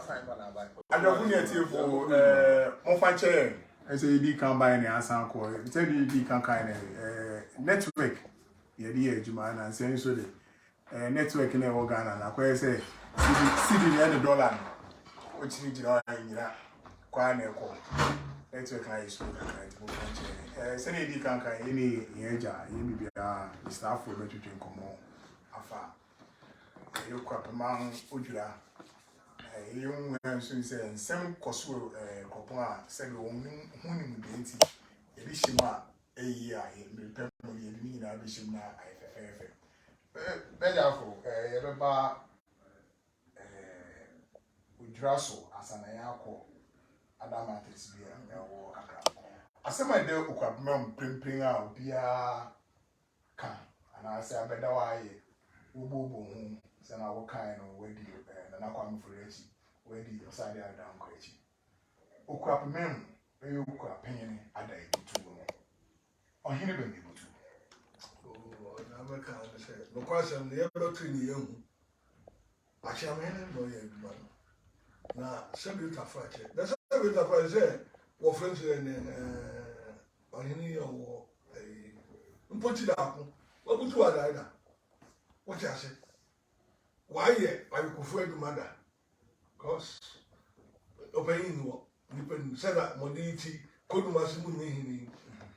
I don't want to for more chair. I say you can buy any answer call. Tell you can kind of network. Yeah, the Jumana and saying so the network in the organ and I say CD the dollar, which need to in that quite network I used to say you can kind any age, you be a staff for better to come on afar. You Akuapem Odwira. Young man soon said, some Coswell, Copa, said, woman, whom you didn't see. Elishima, a year, in the family, and Abishima, I better for a bar with Drasso as an Ayako, Adamatis beer, or Akro. I said, my dear Akuapem, primping out, dear can, and I said, I better why, Ubu, and I will kind of wedding, and I come for it. Where did you side down crazy? Akuapem, you Akuapem, I died to or he never be able to. Oh, I can't say. No question, the ever to you. I shall mean, no, you now, some bit of fight. That's a bit of I say, or friends and on any or a put it up. What would you either? What I say? Why, I prefer the mother. Because obeying what depend said that modernity couldn't was moving.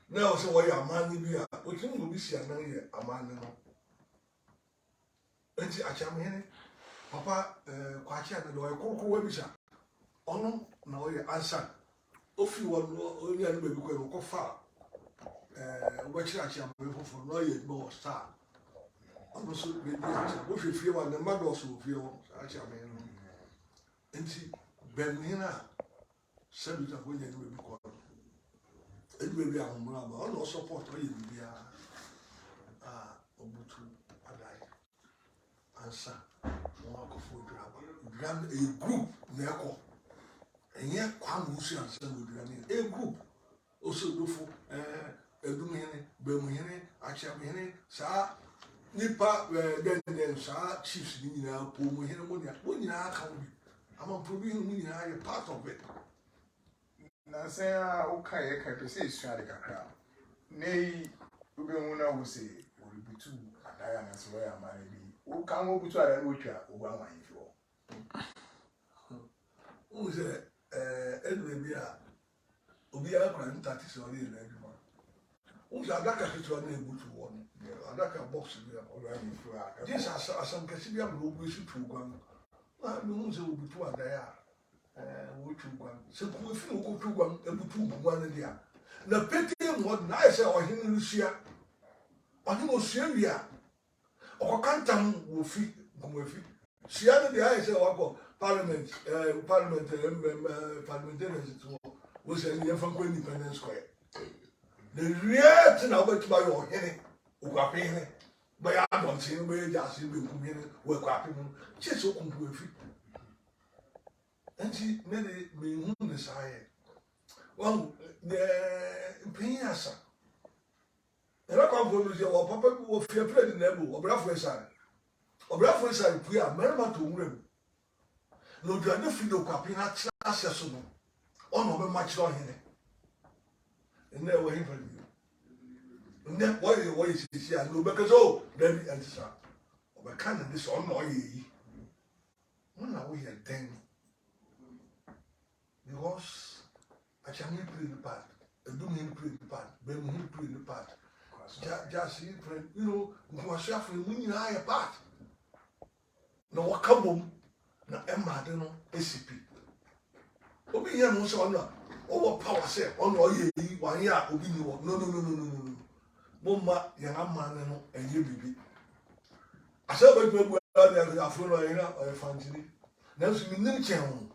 Now, so why a man be a which will be see a man. And see, I shall mean, Papa, Quacha, the lawyer, Coco Webisha. Oh, no, now you answer. If you want only a baby go far, what I shall be for lawyer, no star. Also, if you feel one, the mother also feel, I shall mean. And see, Benina, Sabita, when you will be called. It will be a home, or support or you be a Obutu Adai. Answer, Mark of Odwira. Grand a group, Neko. And yet, one who shall send with a group. Also, do for Edumene, Bermuhene, Achamene, Sa, Nipa, then Sa, chiefs, Nina, Pumuhene, when you are coming. I'm proving a part of it. Now, say, okay, I can say, Stradic crowd. Nay, you will say, will be two, and I am as well, my baby. Who come over to a witcher, one wine for. Who said, Edwin Bia, crime that is only in everyone. Who's a Daka to a name to one? A Daka box or running for. These are some Cassidian who wish to go. I don't know be two and there. Which one? So we feel go to one and two one there. The petty what nice or him Lucia or him Australia or Cantam will fit. She added the eyes of Parliament, parliamentarians was a year from Independence Square. The real thing about my own henny, Akuapem. But I don't see where just in the work up just so complete. And she made it being on the side. Well, the Piasa. And I come from your papa will fear playing in the book or Brafford. Or Brafford side, we are member to room. No, you are not feeling Akuapem accessible. Oh, no, much on him. And there were him for you. Why is it here? No, because oh, baby, and sir, but kind of this on ye. When are we at 10? Because I shall not play the part, and do him play the part, Ben him play the part. Just you know, who are shuffling winning higher part. No, what come home? Now, Emma, I don't know, SCP. Obi here, no, so no, over power set on all ye, 1 year, Obi, no. Mumma, young man, and you be. I said, but we are Afful or Fancy. Now, we need to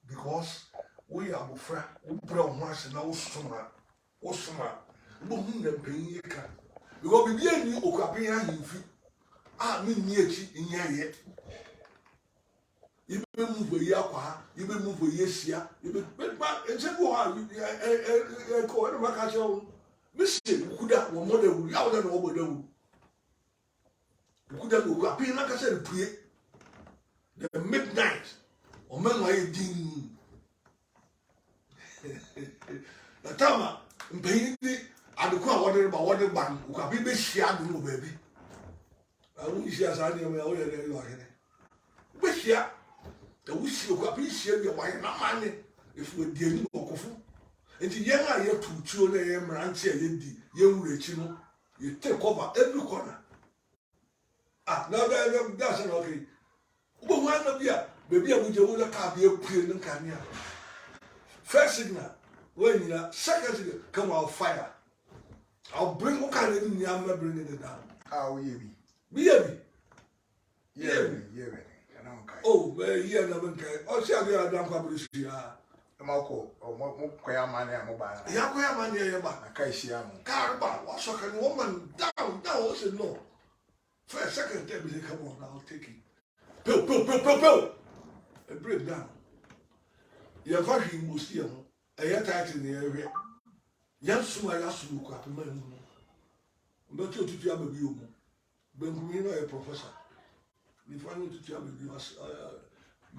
because we are afraid, we brown once and now summer, or summer, moving them paying ye can. We will be being you, Akuapem, in feet. I mean, near in yet. You will move a yaqua, you will move a yes, ya, you will, but it's a go Mister, could that one more than we are than over them. Could that Akuapem, like I said, the midnight, din. The time I'm paying the Adesua water ban, who can be shared no baby. I wish you as I knew my own. Wish ya, the wish you could be shared your wine, not money, if we didn't walk off. And the young I have 2 children, ranch, young rich, you take over every corner. Ah, now that's an okay. But one of you, baby, I would you can't be a queen and can ya. First signal, when you know, second signal, come out fire. I'll bring what kind of thing I'm bringing it down. How you be? Be a bit. Yeah. Oh, well, yeah, never care. Oh, see, I don't come to see her. Marco, or more money, I'm mobile. Yakoya money, I can't Carba, what's a woman down, I said no. First, second, tell me, come on, I'll take it. Pill. And break down. You're very museum, a yet in the area. Yes, my last look at the man. But you to have a view. But we know a professor. If I need to have a view,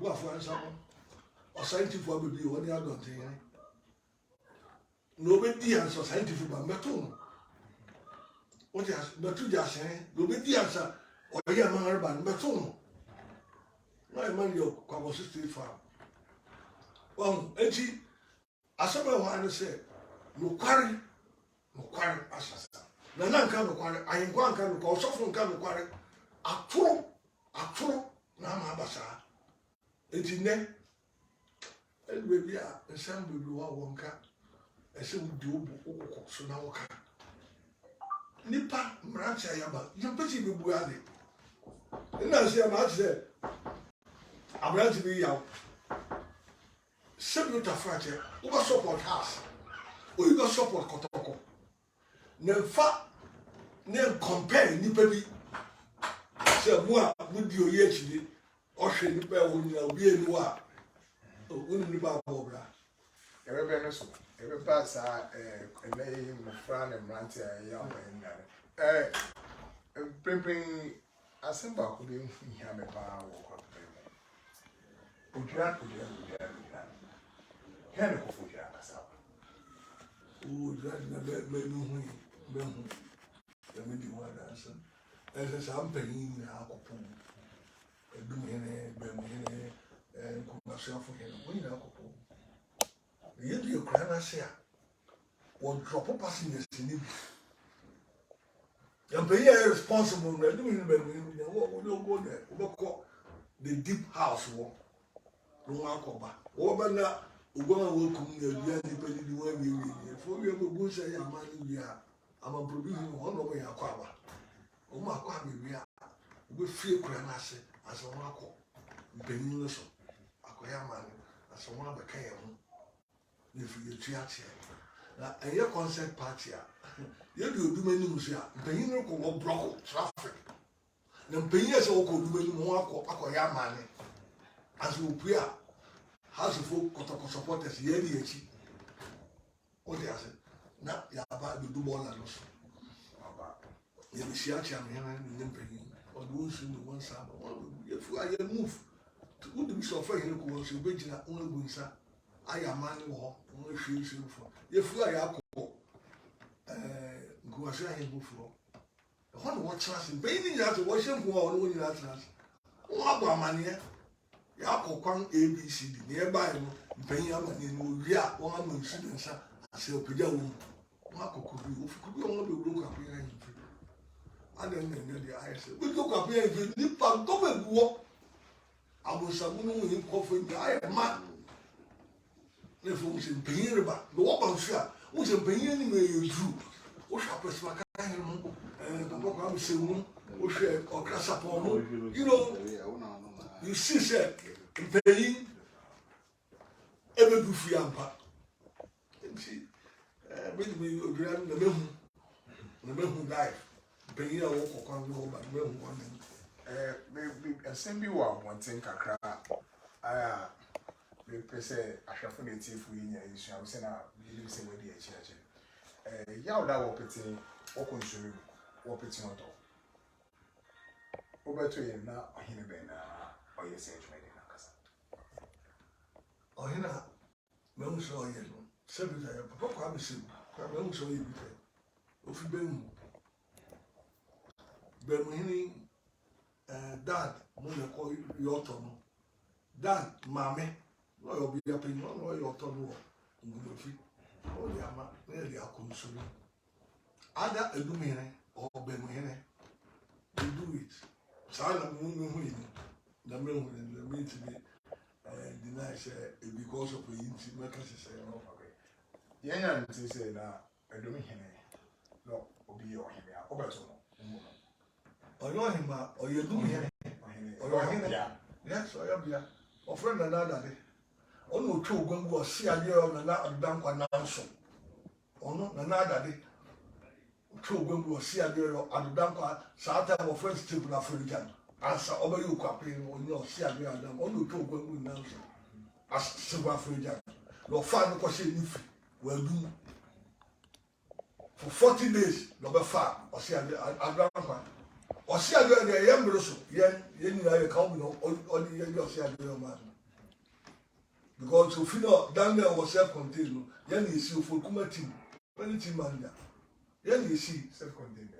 you are for someone. Or scientific will be one year don't think. Nobody answer scientific but metal. What is metal just saying? Nobody answer or your man about metal. My man, your conversation farm. Well, Edgy, as someone wanted to say, no quarry, as Nana can quarry, I am going to call someone can quarry. Akro, Namabasa. It's in there. And baby, and some baby one cat, and so we do so now. Nipa, Mrancha Yaba, you pretty be buoyed. And I say, I'm not there. I'm ready to be out. Seven fracture, who got support house, or you got support Kotoko. Never, never compare Nipa. Say, moi, would you yet, or she Nipa will be in war. Wouldn't be bad over. Every pass a name of Fran and Ranty, a young man. Primping a symbol could be here, a power of Odwira. Can you go for Oh, that made me let me do one answer. As I'm paying Akuapem, and doing and myself for him. When you do your crime, say, one drop of passengers in it. You're very responsible, what will go there? What call the deep house war? No, over now, will come near the end of the way. For you will go say, I'm a producing one of my aqua. Oh, my quammy, we feel crime as a marco. Benuso. Man, as one of the Kayam, if you teach and your concert party, you do many musia, Benino will block traffic. The Benyas all could do more Akuapem money as we pray. House of folk Kotoko supporters, Yeti. What they say? Now, you are about to do more than us. You will see a champion in the Benin, or those in the one side, if I move. Who do we suffer in the course of which only wins? I am man or only feels you for. If you are go as I move for. What trust in painting as a washing for all in that trust. What about money? Akuapem ABCD nearby, Benjamin in Uria, one students as a Pidam. Marco could be only look up here. I don't know the eyes. We look up here if you nip and come and walk. I was a woman in coffee, I am man. If we was in Pinba, the woman shall, was in Pinning you drew. What shall press my kind and the program is soon, or share or crash upon you know, you see, sir, in paying every goofy ampa. And see, with me, you grand the men who died, paying a walk or come over, but men who a semi one thing, Kakra. We say, I shall forget if we shall send out, you say, where the church. Yaw that wapiti, or consume, wapiti on top. Over to him now, or him, or your sage made in a casa. Ohina me so ye no. Sebi ta papa kwa me sim. Kwa me so ye bi fe. Ofi bemu. Bemu hini dad mo me ko yoto no. Dad mame no yo bi apen no yoto no. Ngulofi. O di ama na di akunsu. Ada edumire or bemu hini. We do it. Sana mu hu yi. Na me hu the mean to be deny say because of the intimate say no. Yeah, say na edumi hene. No, obi yo hene a obeto no. Oyo hima oyedu hene. Oyo hene. Yes, oyo bia. O friend na da de. Ono twa ogwangu o si ade o na adudankwa na nso. Ono na da de. Twa ogwangu o si ade o adudankwa sa ta mo friend table na furijan. Asa oba yu Akuapem onyo si ade adam. Ono twa ogwangu na nso. As silver furijan. No fa no ko se nifi. Well do. For 40 days, no be far. O si ade adudankwa. O si ade de yembro so. Yen na ye ka no o di yen o si ade o ma. Because so fino Daniel was self-contained. No, yen is you for kuma team. When team manager, yen is self-contained.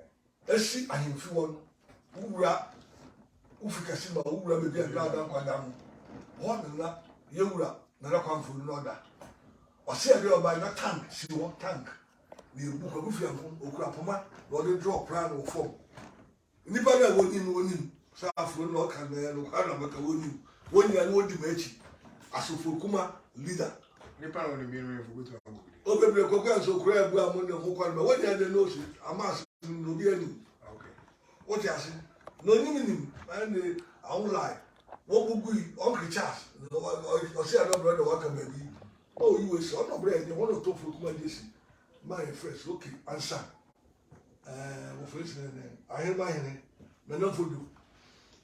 Esi ahimfi won. Ura ufika sima ura be bia grada kwadamu. Ho na yewura na na kwamfo no da. O se ade o ba na tank si wo tank. Ni ebu ko gufia nko Akuapem no dey draw plan o form. Ni ba na woni sa afro no kan na no kwa na maka woni ya no di machi. Asofo kuma leader. Nipa no be no for go to Abig. O bebre kokwa so kura abu amon no kwa no wodi ade no so amas no bi ani. Okay. What you say? No ni and I lie. What bugu on Charles. O say no brother waka baby. Oh you say no brother they want to talk for kuma this. My first okay answer. Wo first I hear my name. Me no for do.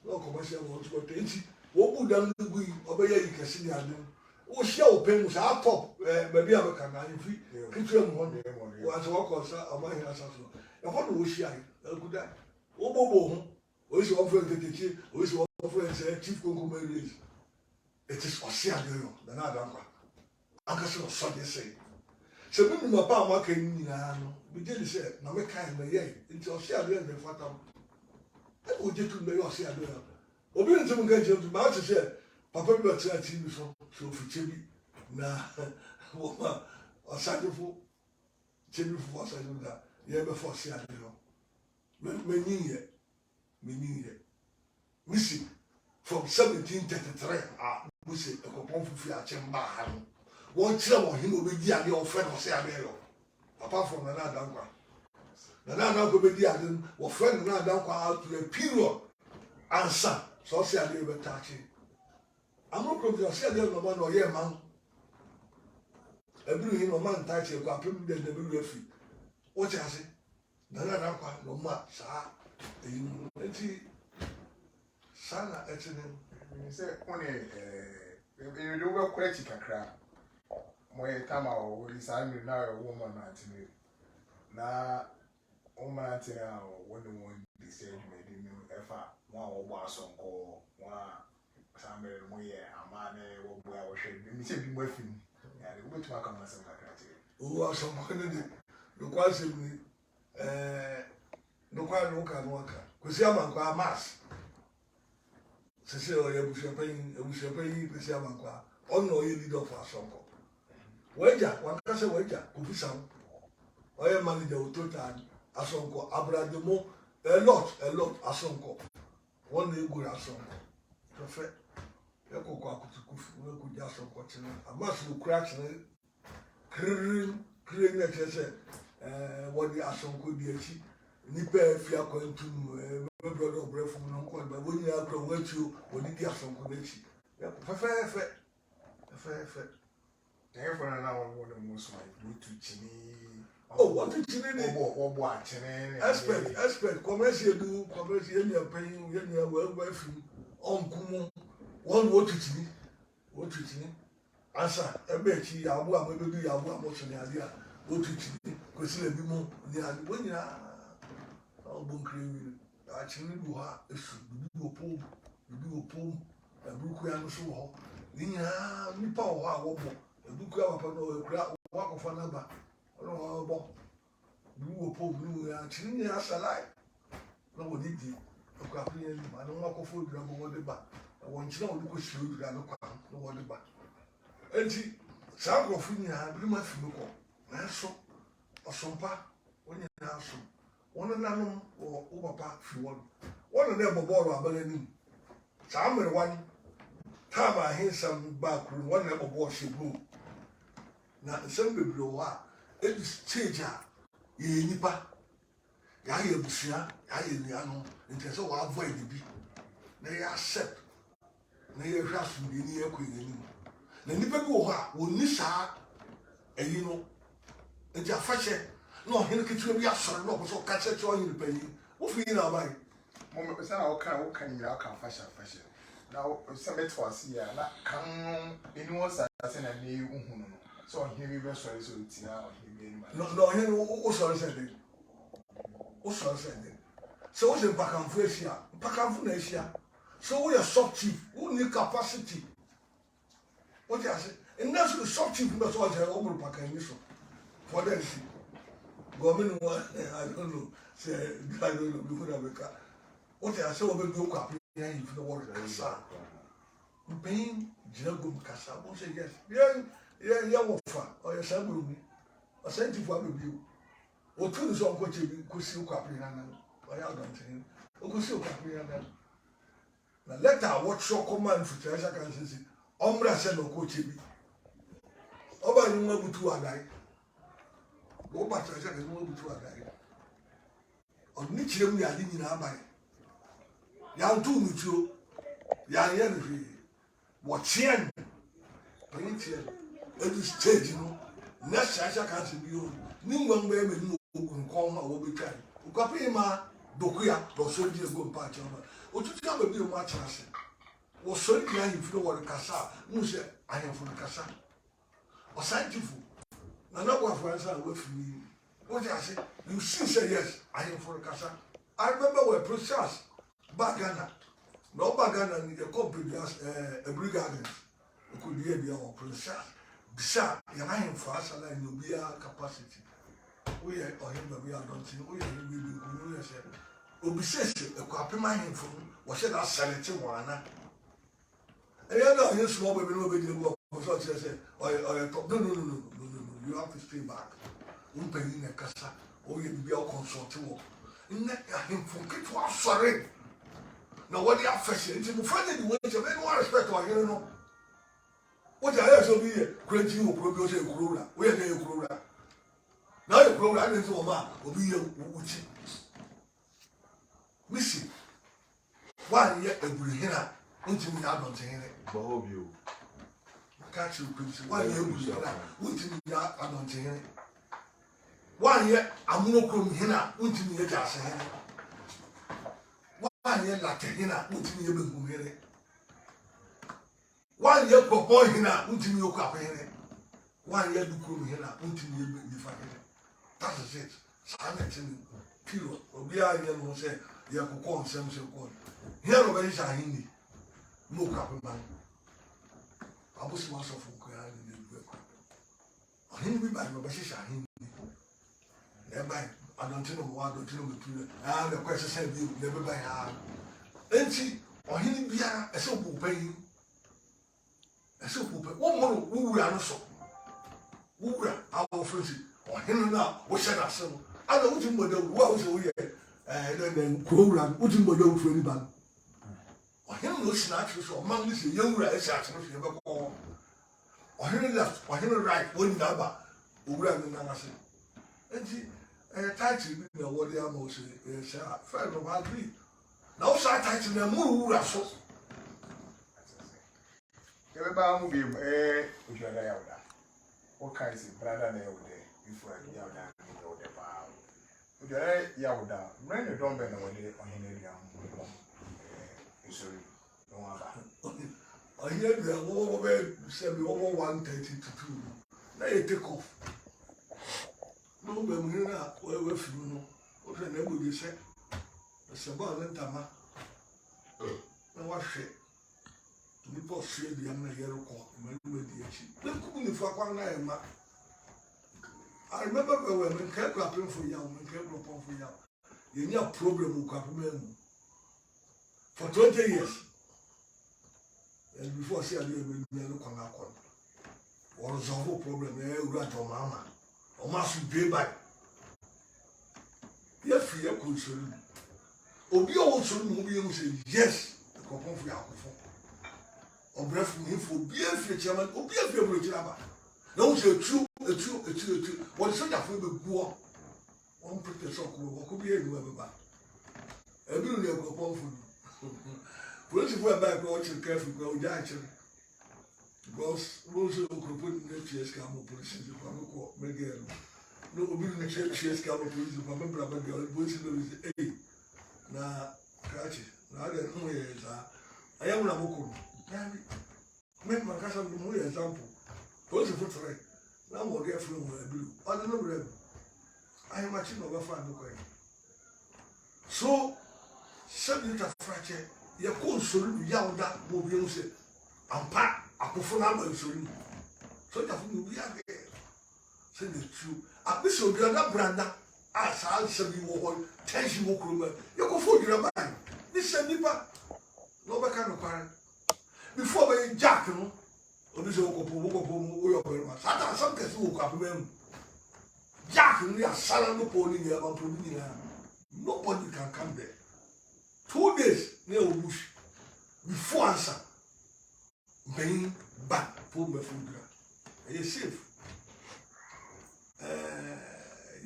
No commercial want to go to wo bu dam dugu obeya yikasi ni ade wo hia opem sa top baby abeka na nfi kitwe mu ho wo ase wo ko sa amahin asaso e ho no wo hia akuda wo bobo ho wo se wo friend tetechi wo se wo friend say chief konko raise it is osia de yo na na adankwa aka so so de say se bi mu pa amaka ni na no bi je say na me kan me ye nti osia de de fatam e wo je tu me yo osia de yo obi nti mun ganje nti ma se papa bi otia TV so fiche bi na wo ma osadefo chebifo osadefo da ye be force ya de no me nyiye misi from 1733 musi Akuapem fufi a chemba ha no won kire wo him obedi ade o friend o se ade yo apart from na adankwa na obedi ade wo friend na adankwa out to a period answer so say ade be tachi amo problem say ade no man no ye man ebru hin no man tachi Akuapem de be afi o ti ase na adankwa no ma sa enti sana etene me say one you do work quite kakra moye tama o we say me na woman na tini na woman na tini when one decide me di me efa wa wo bo asonko wa samere moye amane wo bo a wo hwe me say bi mo afim ya le wo betuma kama sem kakra tiri o asonko ne de no kwase mi no kwa no ka no aka kwesi amankwa mass sese o ye busuapan kwesi amankwa ono ye leader for asonko weja wankase weja kufisa o ye manager o total asonko abrademo a lot asonko one dey go asonko to fe e ko kwa kutukufu we ko ja asonko tene amas no crash ne krin ne tese wodi asonko di achi nipa afia kwantu my brother obrefo no ko ba woni Akro watu wodi di asonko na chi fe for na one most my do to chini what to chini ni wo a chini expert commercial ni apan ni wa fi onkumu one what to chini asa ebe chi ya abu amebedu ya abu amoso ni ade a what to chini kwesi le bi mo ni ade woni na obon crewi a chini du ha esu bi opom ebuku ya no so ho Ninya nipa wo ha wo bo ebuku papa no ekura wa kofa na ba no bo bi wo po bi ya chini ya salai no wo didi Akuapem ni ma no akofo Odwira bo wo de ba won chira wo ko shi Odwira no kwa no wo de ba enti sa ko fu ni ha bi ma fi ko na so osompa onye na so won na no wo papa fi won na bo ball abana ni sa mere wan time I hear some back room one na bo shi blue na some bebre wa e stage a ye nipa ya ye busia ya ye niano nti so wa avoid bi na ya accept na ye hwa so bi ni ekwe ni na nipa bi wo ha wo ni saa eyi no nti afahye no hin kitu bi asoro no so ka che che onye nipa yi wo fi na bai mo say na o kan nyira o kan afahye now submit for see na kan anyone say na me uhunu no so hin bi be sorry so tia o hin bi ni no hin o sorry say dey o sorry say dey so o se pakanfu asia pakanfu na asia so we are soft chief we need capacity what you say and that's the soft chief no so je o mo pakan ni so for them see government I don't know say I don't know because of that what you say o be do Akuapem ya you feel what kasa mpin jagum kasa o say yes yeah wo fa o ya saburu mi o say ti fo abebi o tu so nko chebi ko si Akuapem na na o ya don tin o ko si Akuapem na na later what show command for treasure can say omra se no ko chebi oba ni mo butu adai o ba treasure ni mo butu adai o ni chirem ni adi ni na abai ya ntu mutuo ya ye no hwe wo chien penitien e stage no na shasha kan se bi o ni ngwan ba me ni ogun kon ma wo betwa Akuapem ma dokuya do so di ego mpa cha ma o tutu am bi o ma cha se wo so di ya hifiro wo kasa mu se ahemfo kasa o scientific na na bo afansa wo fi o ja se you see say yes ahemfo kasa I remember we process Bagana. No Bagana ni the company as a brigade. Could be a process. Bisa, you are in for us and you be a capacity. We are him, we are not saying, we are say. Obsessed, Akuapem him from was said as selecting one. And you know, you small baby, nobody will go. So say, or no, you have to stay back. Paying a casa, or you be a consulting. In that, him from Kitwa, sorry. Now what the affection into the friend you want to make no respect to you know. What I also be crazy you progress a crowd. We are a crowd. Now you crowd into a man will be a witch. Missy. Why yet a brihina into me out on saying it. Bob you. Catch you, Prince. Why you into me out on saying it. Why yet I'm no come here, into me at saying it. One year like hina, until you be here. 1 year for boy hina, until you come here. 1 year to come here, until you be fine. That is it. Silent in period. We are here, no say, you have to call some call. Here, over is a Hindi. No Akuapem man. I was master from Koyan in the work. I didn't be by my sister Hindi. Never. I don't know what I don't know. Ah, the question said you never buy her. And see, or he be a so paying. A so one more who are so. Who are our friends or him now, what said I so? I don't know what was we then program, what you model for anybody. Or him no snatch so among this young rice actually never call. Or him left, or him right, one number, who ran the Nanasi. And see. Title be na what they are most say friend of agree. Now say title na mu wura so. Everybody mu be Odwira ya oda. What kind of brother na oda before ya oda na oda ba. Odwira ya oda. When you don't be na woni ohene dia ho. Sorry. No aba. Ohene dia wo be say be 130 to 2. Na you take off. No, but we are where from no. What a neighbor you say. The Sabah and Tama. No, what shit. Nipa share the young yellow corn, I remember when we kept clapping for young, we kept upon for young. You need a problem with Akuapem for 20 years. And before I say I didn't look on that one. Or resolve a problem, you got your mama. Or must be back. Yes, we are concerned. Obi also movie say yes, the coupon for Yakufo. Or breath from him for beer for chairman, or beer for your brother. No, say true. What is that for the war? One pretty shock will could be anywhere. A billion of coupon for police were back watching careful go actually. Because Rosa could put in the chase camel police in the Pamako, Megalo. No, we didn't chase camel police, remember about girl, which is a. Now, catch it. Now, I don't know where I am not a make my cousin be more example. What's the foot right? Now, we'll get from blue. I don't know. I am matching over 5 o'clock. So, 7 liters fracture, your cold soul, young that will be said. And pat, I prefer number and soul. So, that will be there. Say the truth. I wish you were not Branda. As I said, you were 10 you walk over. You go for your mind. This is a nipper. No, I can't acquire. Before we jack, no, or this will go over. Satan, some case will come to them. Jack, we are salad pony about nobody can come there. 2 days near bush before answer. Being back for my food. Are you safe?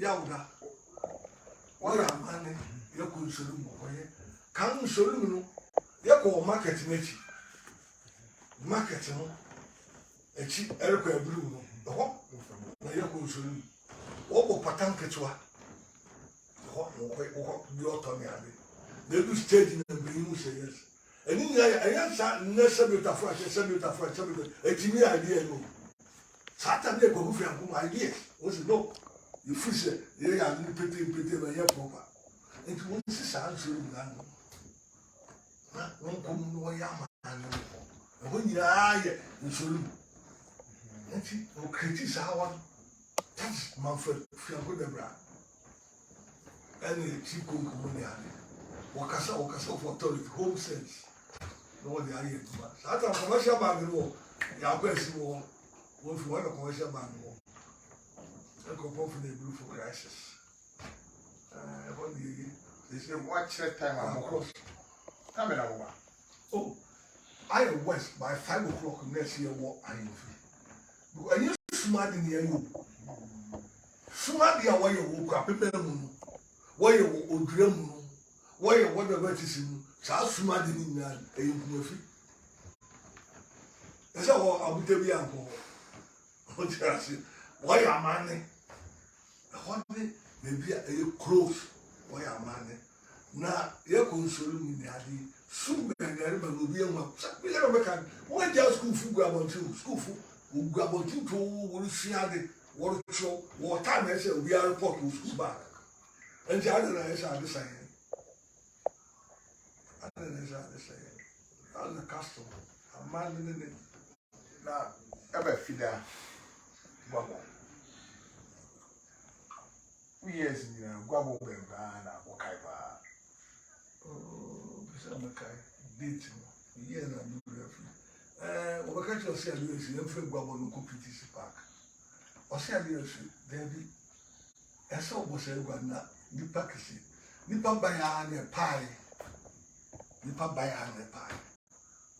Yauda. What a man, you could show him. Come show him. You call market nature. Market, a cheap aircraft blue. The hot, you could show him. What Patanketua? Your Tommy Abbey. They do stage in the beginning, say yes. And in I answer, necessary to fresh, a Jimmy idea. No. Saturday, go for your ideas. Was it no? You fish it, you are pretty, but you're proper. And you want to sound so young. Not come no yam. And when you are in Sulu, and she will criticize our. That's my friend, feel good bra. And the cheap community. Wakasa for authority, home sense. No, they are here. That's a commercial bag. Your best war. If you want a commercial bag, I go for the blue for crisis. They say, watch that time I'm across. Come in over. Oh, I am west by 5 o'clock next year. What I am free. Because I used to smart in the end. Smart the way you woke up, why you Odwira, why you whatever it is, shall smart in the end, a young free. That's how I'll be the young. What I say, why am I? What maybe a close, why am I? Now, you're consoling me, Daddy. Soon, I will be a man. Why just school food grab on school food, who grab on two, will see how they want to show what time I said we are reporting school back. And the other is the same. Other is the same. All the custom. A man in it. Now, ever feeder. We years in Guabo and Wakaiba. Oh, dating. Yeah, I'm referee. What can't you say? I'm from Guabo local PTC Park. Or say, there be a so was a one, Nipa Kissi. Nipa Bayan a pie. Nipa Bayan a pie.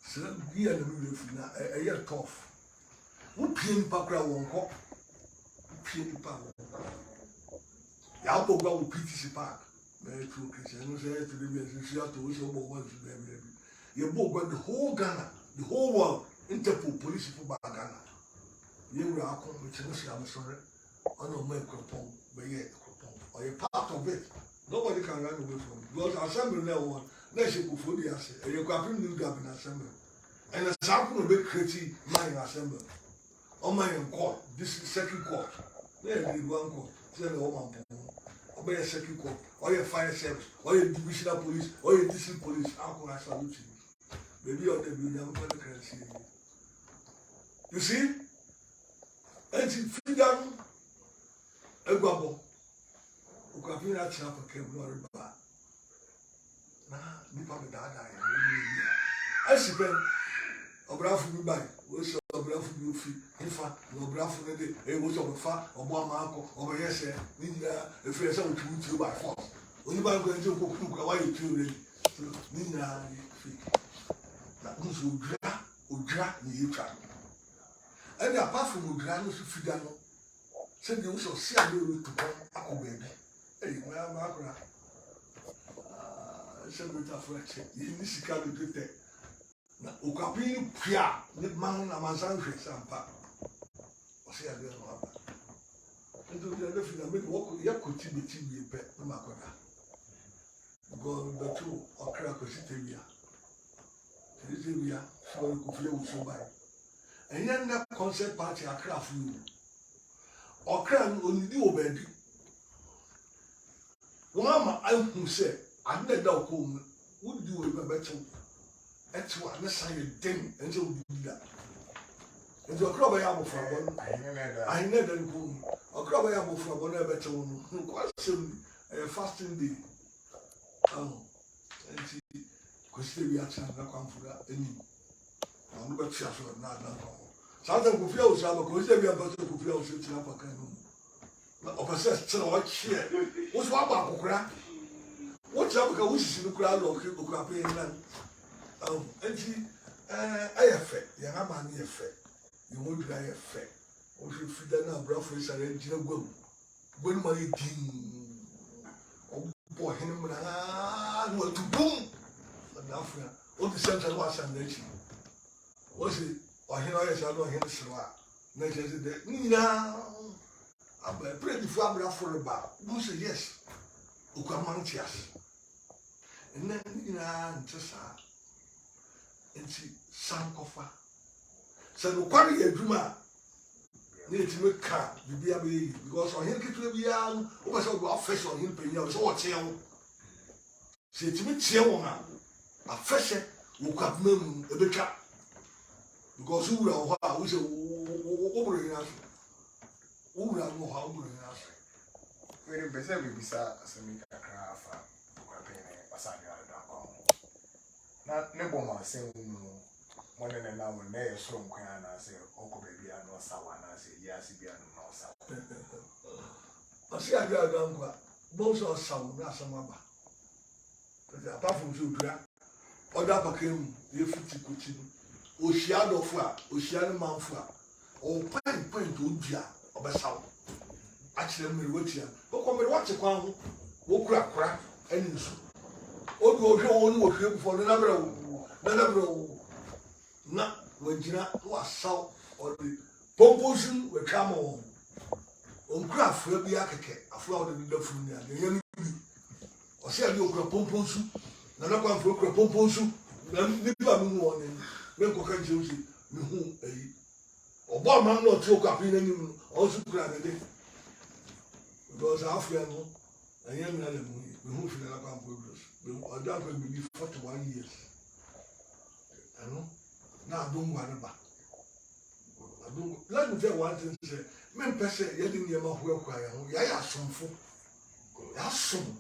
So, we are the referee, a year tough. Who pin Pakra won't cop? Pin Power. Yabo go PTC Park. Very true, Christian. Say to the business, you have to wish about one to them. You both got the whole Ghana, the whole world, Interpol, police for Ghana. You will come with I'm sorry. I don't make Akuapem, but yet Akuapem. Or a part of it. Nobody can run away from it. Because assembly now one, let's say for the assembly. And you can new government assembly. And a sample of big creative mine assembly. On my court, this is second court. There is one court. Say the woman. Or your second court, or your fire service, or your divisional police, or your district police. How can I salute you? Maybe on the young man can see. You see? And she feed them a bubble. Akuapem na china for came no riba. Na nipa be da da ya. Asipen obrafu bi bai, wo so obrafu bi ofi. Ifa no obrafu ne de e wo so ofa obo amanko oboyese ni nyina efi ese otu by force. Oni ba go nje koku kwa wa yitu re. Ni nyina fi. Na nso odra ni yitwa. And apart from odra no so fida no. Se de wo so si ade ro to akobabi. Hey, my Akro. Se beta fresh. Ni sika do tete. Na Akuapem pia, ni man na mansan hwe sampa. O se ade no aba. Ento de ade fi na me wo ya koti beti bi pe na makoda. Go betu okra ko sitewia. Sitewia, so ko fle wo so bai. Enye na concert party Akra fu. Okra onidi obabi. Mama, I who say, I never know whom would do a better. That's what I say a thing until we do that. And your crop I am for one. I never know. A crop I am for one better one. Question a fasting day. Oh, and see, because we are trying to come for that. Any, I'm not sure not. Sometimes we feel some because we are better to feel such a canoe. Opposite to what share. What's what about Okra? What's up because we see the crowd of Akuapem? And she, I effect, young man, effect. You won't try effect. Or if you don't know, brothers are in jail. When my team, oh boy, him, what to boom. And after all the central was and nation. Was it? Or he knows I know him, so nature is the Nina. I pray before I bring for about. You say yes. Ukuamang cheers. And then just and see some coffee. So no quarry a dreamer. Need to make car. You be a baby because on him to be young. Over so go fresh on him pay you so what you say to me chill a fresh Akuapem a bit cat because who are who say over in us. Ura no how good enough. Very busy with some craft. Not never my same one and an hour near strong can I say, Oko baby, I know someone. I say, yes, if you know someone. I see I got done. Most of some, not some other. But apart from Odwira, other came, you 50 kuchin, Oshiado Fua, Oshiano Manfua, or point to Odwira. Obesaw achire mmiri wotia boko mmiri wache kwan wo kura kura ani nsu odu ohwe wonu wo hwe bufo na nabra na wajina wasaw odi pomposun we twamo onkura afra bi akeke afra odi dafuru ni ade yenu bi o se ade okura pomposun na nakwa afra okura pomposun na nipa mi hu woni me nkoka jeusi mi hu eyi obo man no ti Akuapem na nim also kura de because African and young man who feel like I'm good. I don't believe 41 years. I know. Now I don't worry about. I don't. Let me tell one thing. Say, men person, you didn't hear my work. I have some food. I have some.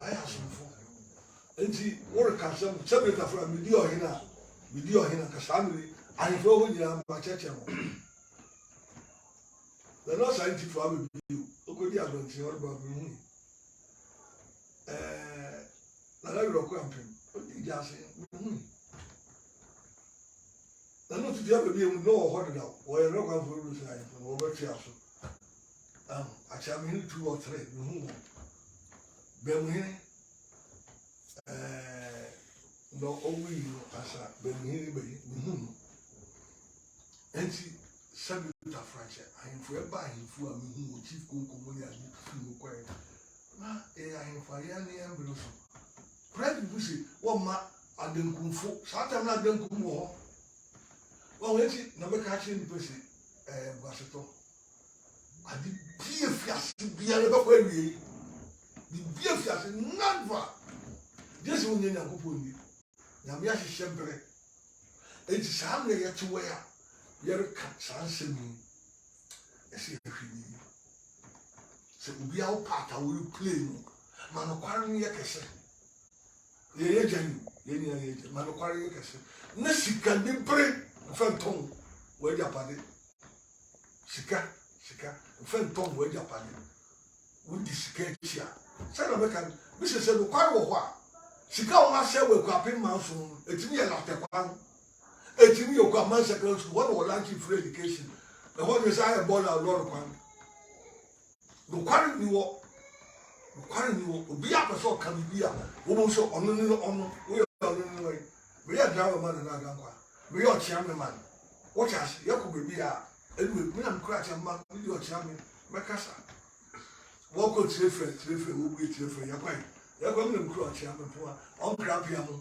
I have some food. And see, what can some separate from me? Video here, because family. I know when you are my church. The not scientific for me. Okodi adonti orba mi na la ro Akuapem odi jase mi na no tudia be bi no ho de o ye ro kwa for ru sai no be tia so acha mi 2 or 3 mi be mi no owi no asa be mi be mi enti sabi ta franche ahimfo e ba ahimfo a mi hu chief konkomo ya ni fi ko e na ahimfo ya ni embro so president busi wo ma adenkunfo satam na adenkum ho wo weti na be ka chi ni pesi baseto adi bie fiase bia le ba ko awie di bie fiase never jesu onye nyakopo ni nyame ahyehyɛ brɛ enti saa na yɛte wɔ ya yɛreka saa nsɛm yi ɛsɛ yɛhwɛ sɛ obi a wo part a wo play no ma no kware no yɛ kɛse yɛyɛ gyan yɛnyɛ ma no kware yɛ kɛse na sika ne brɛ mfɛntɔn wɔagyapade sika mfɛntɔn wɔagyapade wodi sika akyi a sɛ na bɛka bisɛ sɛ no kware wɔ hɔ a sika wɔn ahyɛ wɔ Akuapem man so no etimi yɛ latekwan etimi yɛ Akuapem secondary school wɔn wɔ lunch free education na wɔn de saa yɛ bɔɔl a lɔɔre kwan no kware ni wɔ obi a pɛ sɛ ɔka bibi a wɔn nso ɔno ne ɔno wɔyɛ ɔno ne wɔyɛ meyɛ driver man na agankwa meyɛ ɔkyea me man wɔkyɛ ase yɛkɔ beebi a anyway me na mekura kyɛ mma mede ɔkyea me mɛkasa wɔkɔ tirefrɛ wɔbue tirefrɛ yɛkɔ me na mekura ɔkyea me mpo a ɔnkra pia mo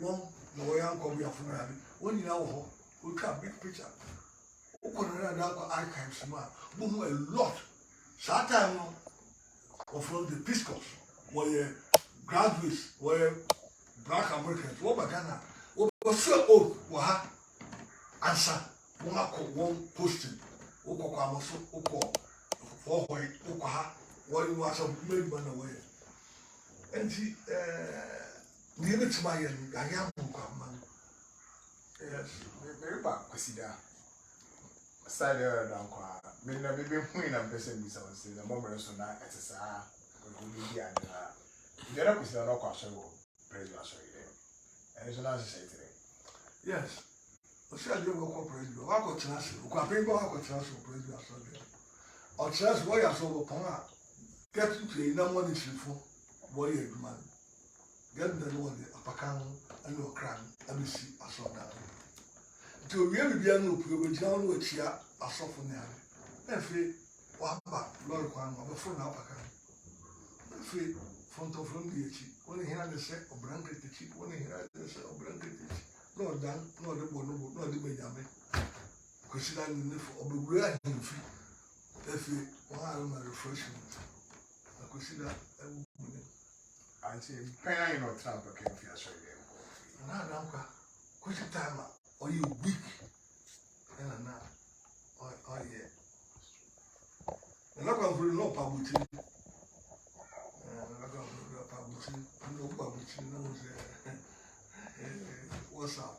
wɔn na wɔyɛ ankɔbiafo no ade wɔn nyinaa wɔ hɔ wɔtwa big picture wokɔ no na akɔ archives mu a wohu a lot saa time no wɔfrɛ the Peace Corps wɔyɛ graduates wɔyɛ black Americans wɔba Ghana wɔfrɛ oath wɔ ha ansa wɔn akɔ wɔn posting wokɔ kɔ amaso wokɔ wɔhɔe wokɔ ha wɔyɛ wɔ asɛ mmarima na wɔyɛ enti ne yɛbɛtumi ayɛ no ayɛ amonkɔama no meba kwasida side da nkɔ a menna bɛbɛhui na mpɛ sɛ mbisa wo sɛ na mmɔmmere so na ɛte saa ɔbi ade a biara kwasida no ɔkɔ asɔre wɔ president asɔre dɛ ɛno so na ahyehyɛ tere yes ɔsɛ adeɛ wɔkɔ president wakɔtena ase Akuapem bɛ wakɔtena ase wɔ president asɔre ɔtena ase wɔyɛ asɔ wɔ pɔn a get to a nam wɔne kyirifo wɔyɛ adwuma no get da no wɔde apaka ho ɛne ɔkra no abɛsi asɔre da nti owie bibia no opue wɔgyina hɔ no wɔakyia asɔfo ne ade na afei waba lɔre kwan no ɔbɛforo na apaka no afei fɔntɔforo no de akyi wɔne hena ne sɛ ɔbra nketekyi wɔne hena ne sɛ ɔbra nketekyi na ɔdan na ɔde bɔ no bo na ɔde bɛnyame kɔsida ne ne fo ɔbɛwura ahemfi afei wɔn a ma refreshment na kɔsida ɛwo mu ne anti pɛn ayi na ɔtena apaka mfi asɔre dɛ na adankwa kɔsi time a ɔyɛ weak ɛna na ɔyɛ ɛna kwanforo na ɔpa abotiri ɛna kwanforo na ɔpa abotiri ɛna ɔpa abotiri na ɔsɛ whatsapp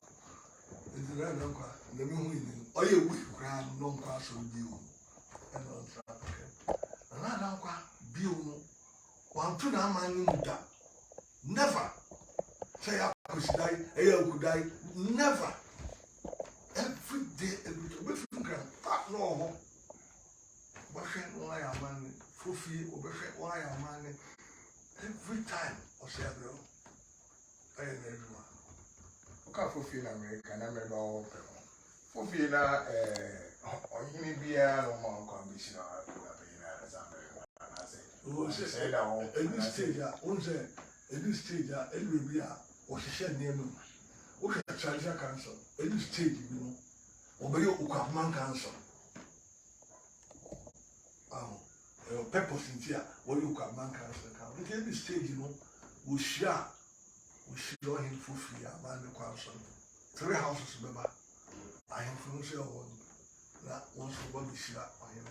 ɛdi na adankwa na mi hu yi ɔyɛ weak koraa no nkɔ asɔre bio ɛna ɔntra apɛkɛ ɛna adankwa bio no wanto na ama ne mu da never say akosidan akudai never every day every day we feel grand that no we share why am man fofi we share why am man every time o say bro everyone oka fofi na America na member of fofi na ohini bia no ma ko ambition na na America na say o say that on any stage on say any stage any be a o hye name o hye Traditional Council any stage you know obey Akuapem Council purpose in here what you Akuapem Council can any stage you know we share him for free about the council 3 houses remember I am from share one that once for body share on him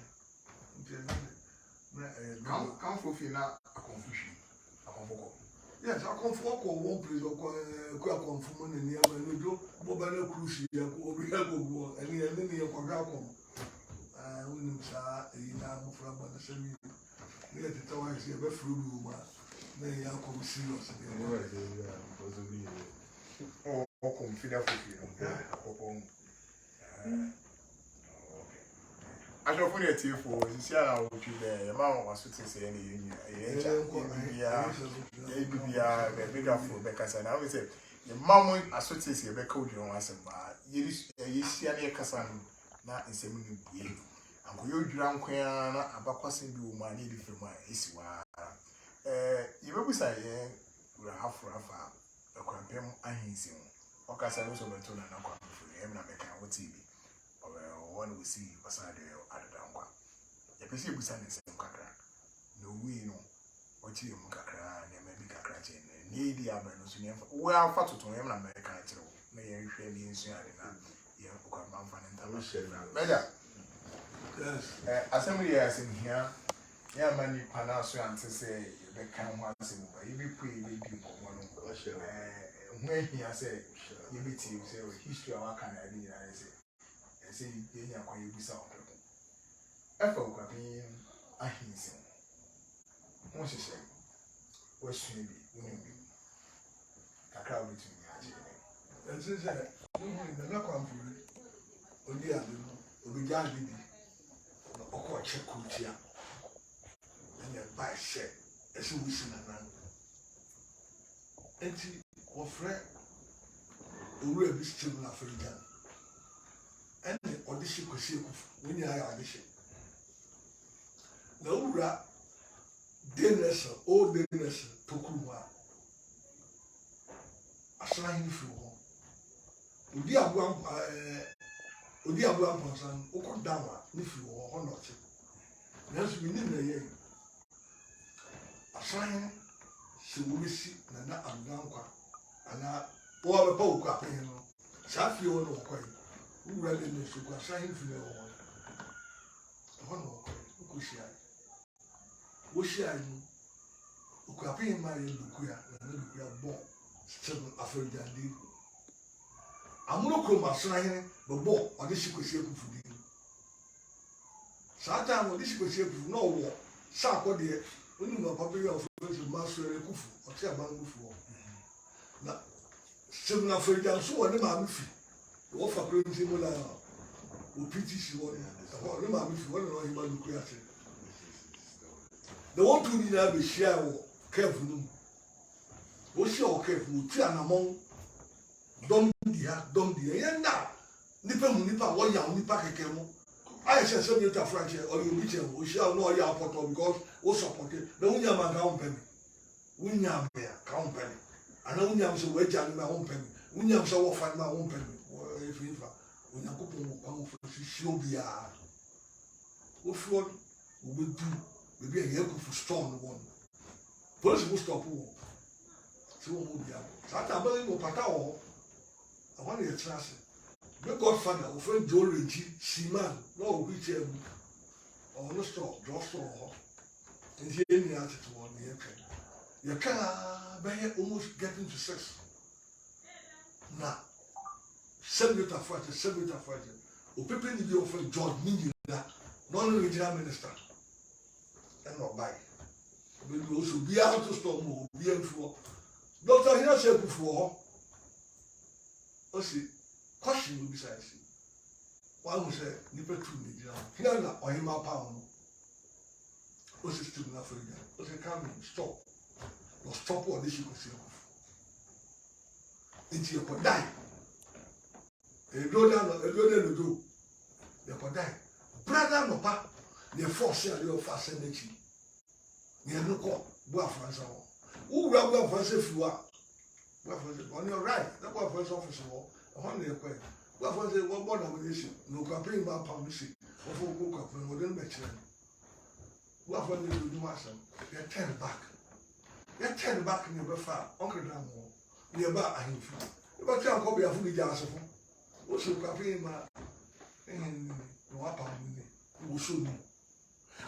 come for fina a confusion a convoco. Yes, I come for one place or come from money near my do mobile cruise here, over here, and then you can go. When sa ina mo from the same near the tower is a fruit room. Then you come serious again. Oh, confident for you. I don't put it here for see how would you there. Your mom was to say any the bigger for because I always say your mom associates your record you once about you see any Cassan not in semi way. And you drown queer about crossing the money from my issue. You will say, we have for a Akuapem and his own. Ocasa also went to an Akuapem for him and make our TV. Or one we see beside the other down. The PC was sending some cacra. No, we know what you cacra and maybe cacra chain. Needy Abenus, well, fat to him and American na yɛn hwɛ ne nsu ade na yɛn Akuapem fa ne ntama hyɛ na mɛda asɛm yɛ asɛmhia yɛ ma nipa na so ante sɛ yɛbɛka ho asɛm ba yɛbɛpu yɛbɛdi nkɔmmɔ no ho ahia sɛ yɛbɛtie sɛ history a waka na ade nyinaa sɛ ɛsɛ yɛnya kwan yɛbusa wo ho ɛfa Akuapem ahensɛm ho hyehyɛ wasua bi wonim bi kakra wobɛtumi akyerɛ ɛnti sɛ nana kwamfori odi ade no obigya ade bi na ɔkɔ ɔkyɛ kotia ɛna ɛba ɛhyɛ ɛsɛ wosi nanan ɛnti wɔfrɛ owura bi sitem na afirigya ɛne ɔde hyɛ kwasi ekufu wɔn nyinaa yɛ ade hyɛ na owura denesa old denesa tokuru mu a asrahin firi hɔ odi aboa mponsan wokɔ dam a ne firi hɔ hɔ na ɔkye nanso bi nim na yɛ asrahin sɛ wɔbɛsi nana adodankwa anaa wɔbɛpa wo Akuapem no saa fie hɔ na wɔkɔe wowura de ne so kɔ asrahin firi hɔ ɛhɔ na wɔkɔe wokɔhyiae wɔhyiae no Akuapem ma yɛ dukua na ne dukua bɔ still afɔrigyadeɛ amono kurom asrahin bɛbɔ ɔde hye kwasi ekufu di saa time ɔde hye kwasi ekufu na ɔwɔ saakɔ deɛ onim na papa yi a ɔfɔ so ma so ɛrɛ kufu ɔte aban kufu hɔ na still afɔrigya nso wɔ ne maame fi wɔfa kuro nti mu na opiti si hɔ no ne maame fi wɔn na ɔyɛ ma dukua ase na wɔn tu nyinaa bɛhyia wɔ kɛɛfu no mu wɔhyia wɔ kɛɛfu mu tu anamɔn dɔm di yɛn na nipa mu nipa wɔyɛ nipa kɛkɛ mu ayɛ sɛ sɛ mi ta franchise ɔyɛ obi kyɛn o hyia na ɔyɛ apɔtɔ because o support na wunya ma ka ho mpɛ mi wunya mi a ka ho mpɛ mi ana wunya mi sɛ wɔagya mi ma ho mpɛ mi wunya mi sɛ wɔfa mi ma ho mpɛ mi wɔyɛ fi fa onyankopɔn wɔ kwan fo hyehyɛ obiara wofi hɔ wɔbɛdu beebi a yɛ kufu store no wɔ no polisi mo stop wɔ sɛ wɔn mo biara saa ta abɛn mo pata wɔ hɔ. I want to trust it. My godfather, our friend Joe Reggie, Seaman, no wheelchair, or no store, draw store, and he ain't the answer to one year. You can't almost getting to 6. Now, 7 meter fighter. O people need your friend George Ninja, non-regional minister, and not by. We will also be out to storm, be in for. Doctor, here said before. Osi question will be said. One will say, Nipper 2 million. Here na Ohima pound. Osi still not for you. Osi come stop. No stop what this you can see. It's your die. A road down a road do. Your die. Brother no pa. The force your fast energy. Near no call. Boa France. Who rub France if you are. On your right, that's what first officer was. On the way, what was it? What more nomination? No campaign about publicity. Of all cook up and wouldn't mention. What was it to do, master? You're 10 back. You're 10 back in your far. Uncle Damo. Nearby, I am free. But tell Kobe of the Jasper. What's your campaign? And no upon me. You will soon.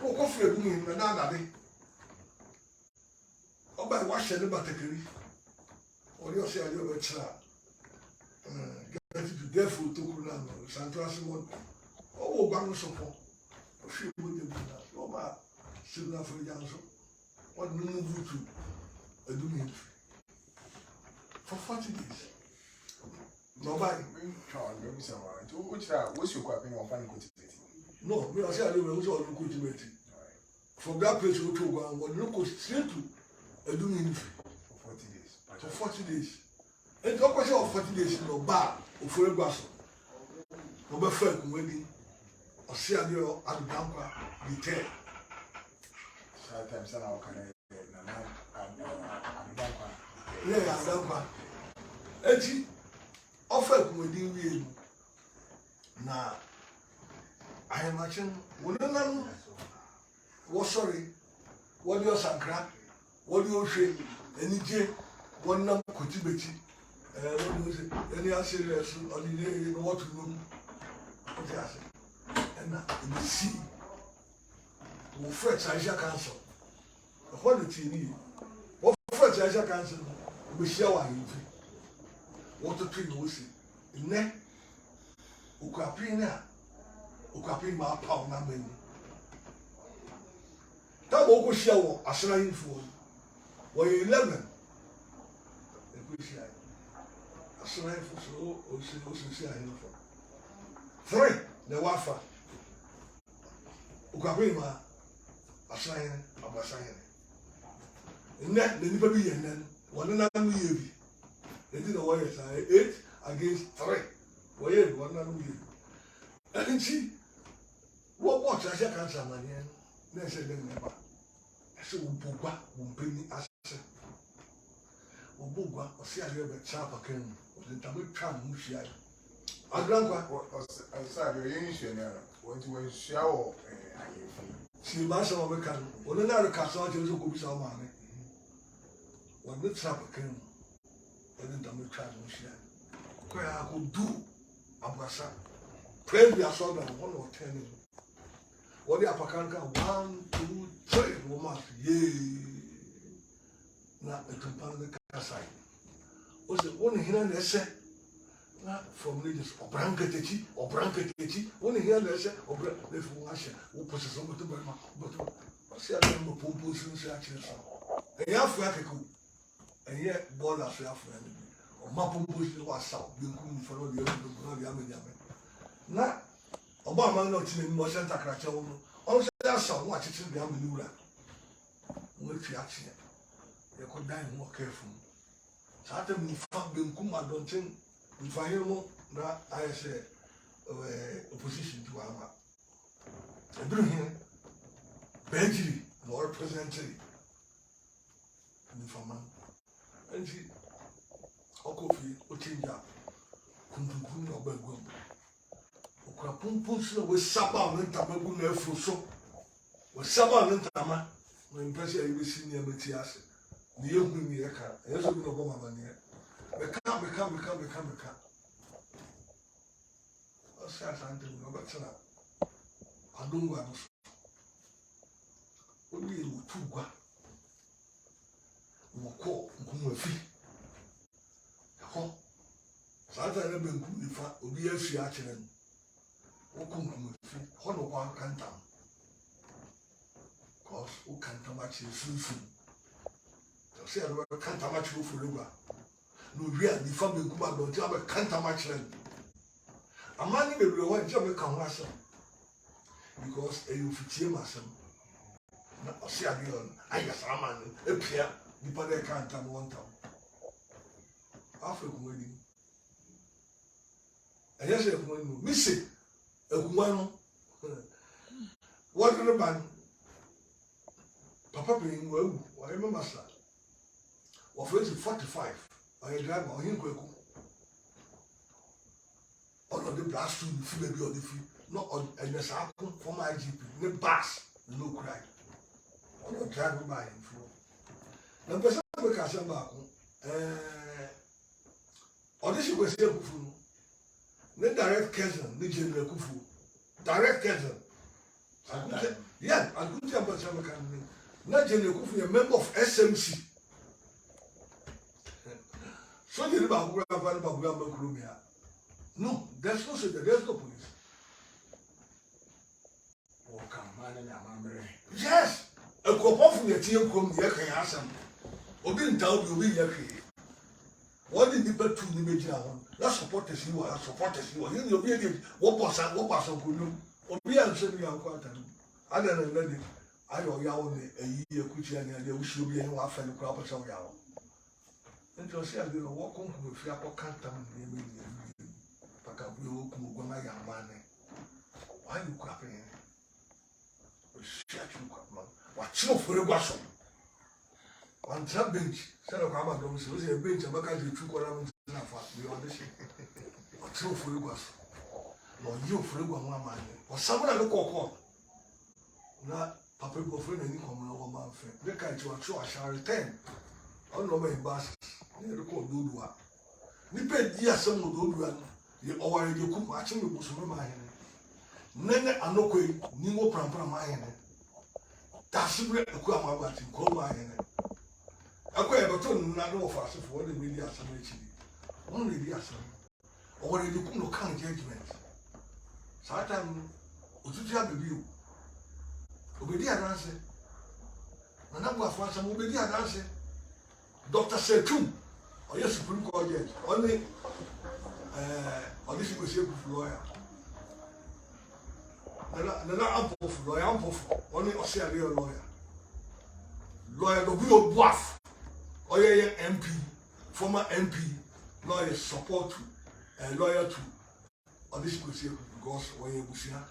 Oh, coffee, and another day. Oh, by washing the battery. Or you say, you're a child. Get it to death for Tokunano, Santrasimon. Oh, Bang support. She wouldn't do that. Oh, my, still not for Janso. What no move to a domain for 40 days. Nobody. Maybe someone. What's your Akuapem or fan cultivating? No, we are saying we also cultivating. From that place, we took one, but look straight to a domain for 40 days. For 40 days. And the question of 40 days in the bar of Fureguaso. Number 5, wedding. Or see a girl at the Dampa, the 10. Sometimes I can. Yeah, Dampa. And offer wedding we now. I imagine when was sorry. What do you sancra? What do you say? Any J. One number cultivate. When you say any are serious or you know what to do, and in the sea, will fret Asia Council. What the TV, what fret Asia Council, we share one in what the twin will see. In there, Akuapem my power, not many. That will show a shrine for 11. A shrine for so, 3, the wafa. Akuapem a shrine of a shrine. In that, the never be and then 1 another year. They did a way 8 against 3. Why, 1 another year. And see, what watch I can't say, man. Then said, never. I said, Bugwa, Bumpini, I said, Bugwa, or see, I have a chap again, or the Tamil tram, Mushia. I drank what outside your initial when you were shower. See, Master of a can, when another castle, you could be some money. When the trap again, when the Tamil tram, Mushia. Where I could do Abasa. Pray we are so that 1 or 10. What the Apakanka 1, 2, 3 woman, yea. Not a compound the side. Was the one here and say, not from religious or branketechi, only here and say, or the Fuasha, who possesses over to Burma, but I see a number of pumpers and such. And you have Flakiku, and yet borders your friend. Or Mapumpus was south, you couldn't follow the other Yammy. Na Obama not in more Santa Cracho. Also, that's all what it's in the Amelura. Which you actually could die more careful. Saturday, we found Kuma don't think we find him that I say opposition to Ama. I bring him Benji, nor presently. And she Okofi, Ochinja, Kuntukun or Belgum. Akuapem with Saba and Tamabu Nefuso. With Saba and Tama, when President you see near Metias, the young women, as we know, Boma near. Become. What's that? I don't want to. What do you do? We call Gumafi. Santa never been good if I be a free accident. One can't down. Cause who can't match you soon. Say I can't match you for Luba. No, we are the family Kuma don't have a can't match them. A man may be one job can last because a you fit myself. Now, see, I guess I'm a peer, the father can't come 1 town. African wedding. And yes, I'm missing. One, what the man, Papa being well, I remember, sir. Of 45, I drive on him quick. All of the blast to the feet, baby, or the feet, not on a mess happen for my GP, no bass, no cry. All of driving by him for. Now, person because I'm back. Audition was here for no direct cousin, the general Kufu. Direct cousin. Yeah, I couldn't tell about some kind of not general Kufu, a member of SMC. So you about Grandma. No, there's no secret, there's no police. Oh, come on, yes! A couple from your team come here can ask them. Or didn't tell you we are here. What did the bet to the major one? That supporters you are supporters you are. You'll be able what was on Kulu? Or be answering your quarter. I don't know, I know Yaw a year, which and we should be in one friend crop of some Yaw. And to say, I will walk on with Fiapo Cantam and Pakabu, Goma Yamane. Why you crapping? Shut you, what's your for a wassail? One trap bench, said of Amazon, was a bench of Bacadi 2 columns in a fat beyond the ship. Or 2 for a wassail. Or you for a woman, or someone at the cocoa. Not Papa go friend and you come over my friend. They can't you are sure I shall return. I don't know my bus. They record Dudua. nipa di asem no Odwira no ye oware de kum ache me boso ma hene nene anokoi ni wo prampra ma hene dasibre Akuapem ati ko ma hene akoye beto na no fa asefo de me di asem echi won re di asem oware de kum no kan judgment satan otutu abebi o obedi adanse na bu afo asem obedi adanse Dr. Setum oye Supreme Court judge only this is a lawyer na ampofu lawyer ampofu only Australian lawyer no be obuaf oye MP former MP lawyer support lawyer to this is because oye busia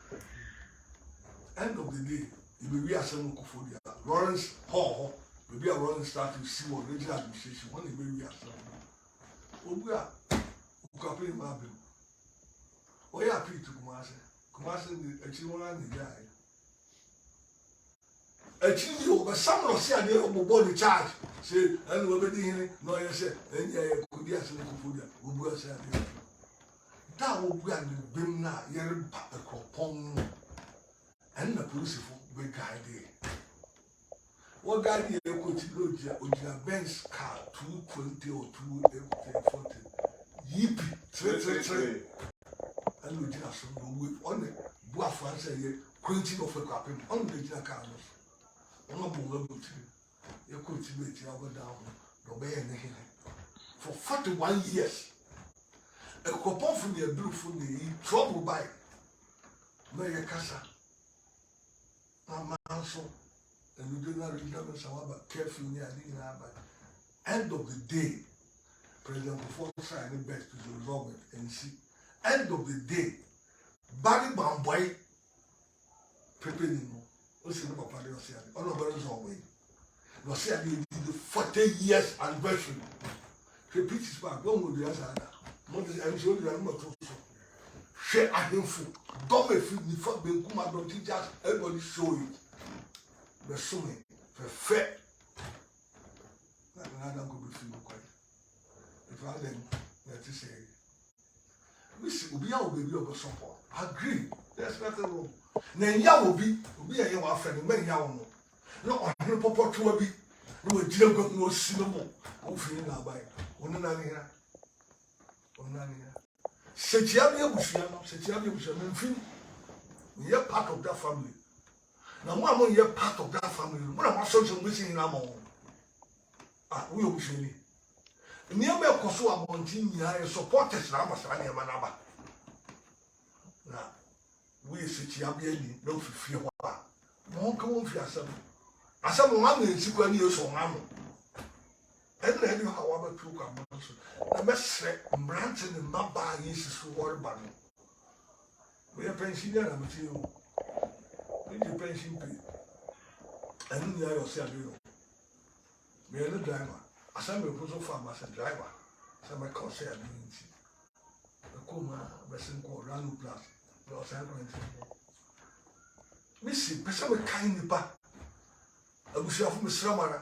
end of the day you be asem kofodia Lawrence Hall maybe I want to start to see what regional administration when they be asem Odwira Akuapem Abig oye appeal to Kumasi the Achiwona ni guy Achiwi o be some no see ade o body charge say and we be hin no you say enye kodi asem kofodia Odwira say ade da Odwira ni bem na yere ba Akuapem and the police for be guide what guy here could Odwira Benz car 220 or 240 yip 333 and we did some on the Boa France quenching of Akuapem on the Jina car on a boom you could see it over down the for 41 years a Akuapem from the blue from the trouble by Maya Casa Manso. And we do not read them about carefully near the end of the day. President before signing best to resolve it and see. End of the day, Barry Bamboy preparing also no party of Sia. All of us are away. No Sia did the 40 years anniversary. Repeat his back, don't go the other. Moses and so you are not so. Share a handful. Don't make me for being come out of teachers, everybody show it. The swimming for fair. I don't go with you quite. If I then let you say, we see, we are baby of support. Agree, there's nothing wrong. Then ya will be a young friend, many young. No, I'm not proper to a bit. No, dear got no cinema. Oh, feeling our bike. Onanania. Setiabia Bushiano, Setiabia Bushiano, we are part of that family. Now, one year part of that family. What am I social missing in Amon? We will see. Near me, Kosoa Montinia, supporters, Ramasania Manaba. Now, we sit here, don't fear what. Won't come on for yourself. As some man in 2 years or mamma. And then you, however, took a monster. The best set, Branson and Maba is sword banner. We are pensioner, I'm telling you. The pension pay. And you are saying, we are the driver. I said, we put so far as a driver. Some I can't say, I didn't see. The Kuma, Besson called Ranu Plus, Los Angeles. Missy, Pessoa kind of back. I wish you have Miss Ramara,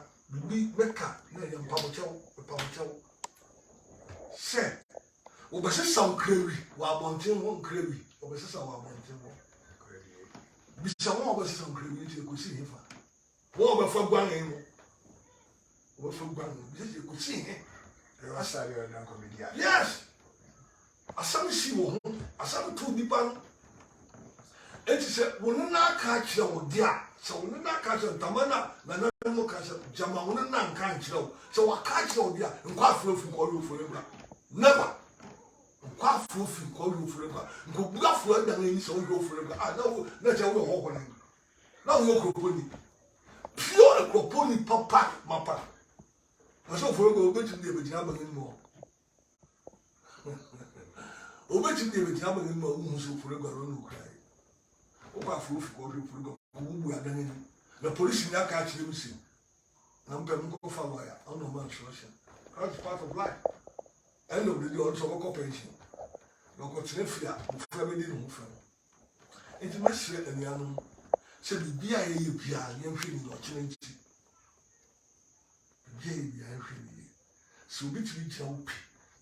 be Mecca, young Pamucho. Say, over some cravy, while Montin won't cravy, over some Montin. Some of us some creativity you could see him. What about for one name? What for one? You could see him. Yes. I saw see one. I saw 2 people. And she said, "When not catch you, dear, so when not catch you, Tamana, no catch Jama, when not catch you, so I catch you, dear, and quite flow from call you forever. Never. Quite flow from call you forever. Go black for them, so you go forever. I know that's how we're walking. Now you're Akroponi. Pure Akroponi, papa, mapa. I saw for go to the Vijama anymore. Obey to the Vijama anymore, who's forever on cry. Opa furu for go who are done. The police in that catch them see. I'm going to go for lawyer. I'm no man social. That's part of life. End of the day, also a pension. No continue fear, family didn't move. It's my sweat and the animal. Said the BIA, young feeling or change. BIA, so between Joe,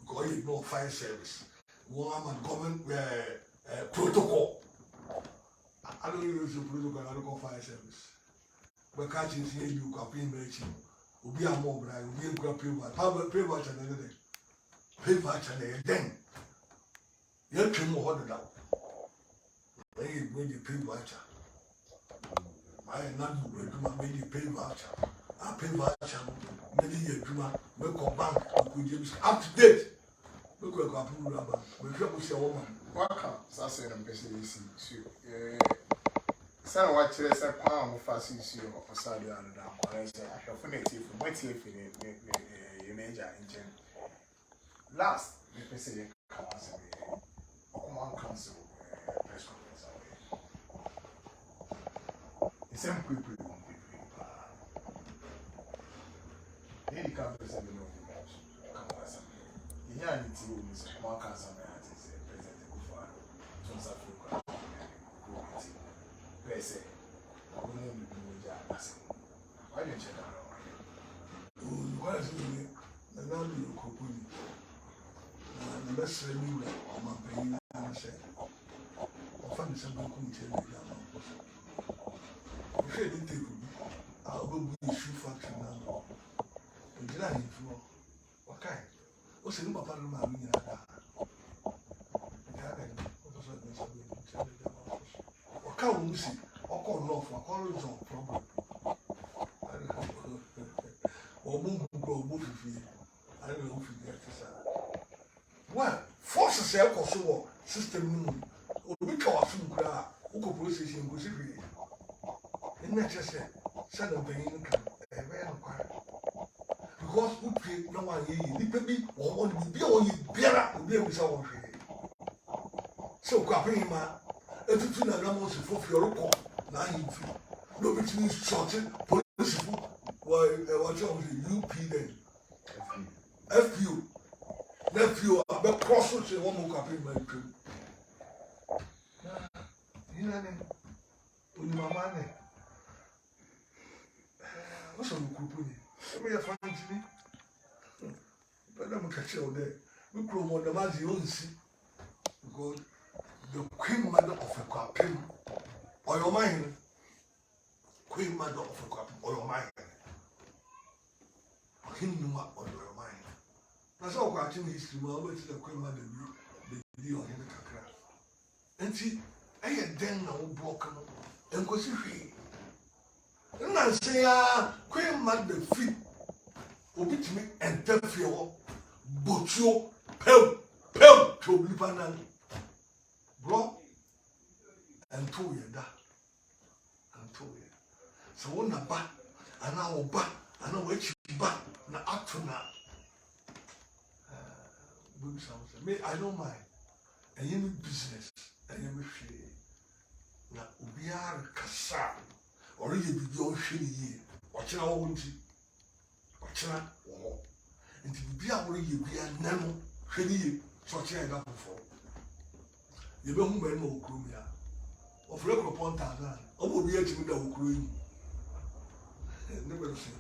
because you know fire service. One man government protocol. I don't use the protocol, I don't call fire service. But catching here, you can pay me. Will be a more bright, will be a good pay watch another day. Pay watch another then. You're too more than that. When you pay watcher. I am not going to make you pay voucher. I pay voucher. Maybe you do not make a bank. Up to date. Look at our people. We shall see a woman. Welcome. Sasa na mpesa yisi. Sana wachile sa kwa mufasi yisi o sadi anu da kwa nse ahwefo na tifu mweti efi ne meja engine. Last mpesa ye kama se okuma council press conference away. Some people won't be free. Any campus and no campus. The young team is more cancer as President Kufa, Jones Africa, they say, I will not be doing that. Why don't you check out? What is it? The land you could put the best renewal of my pain and say, I find something couldn't tell you. If you didn't take me, I'll go with you faction now. And did I info? Okay. What's the number of my money? What can we see? Or call love for always on problem. Or move go move if you. I don't know if you get this. Well, force a self or system. Or we call some crowd who could process in Gusi. Not just say, send them the income, because we pay no one, you baby, or one will be on you, bear with someone. So, Akuapem, everything I want to fulfill your report. Now, you feel no between shorting, police, what's on the UP then? FU, nephew, about crossroads and one more Akuapem, my dream. You know, when my money. What's on the group? Let me find me. But I'm catch you there. We promote the man you don't see. Because the queen mother of Akuapem, or your mind, queen mother of Akuapem, or your mind. King Numa or your mind. That's all watching history. We always the queen mother, the deal in the Kakra. And see, I had then now broken and go see. And I say, Queen Mother feet, obit me and Tefio, Butcho, Pel, to Lipanan, bro, and 2 years that, and 2 years. So on a bat, and now bat, and now which bat, and up to now. Me, I don't mind. And you need business, and you will feel. Now, we are Kassa. Or you be your shitty year. Watch out, won't you? Watch out, and to be able to be a nano, shitty, such a gap before. You don't know no Crumia. Of record upon Tarzan, I will be able to do Ukraine. Never say.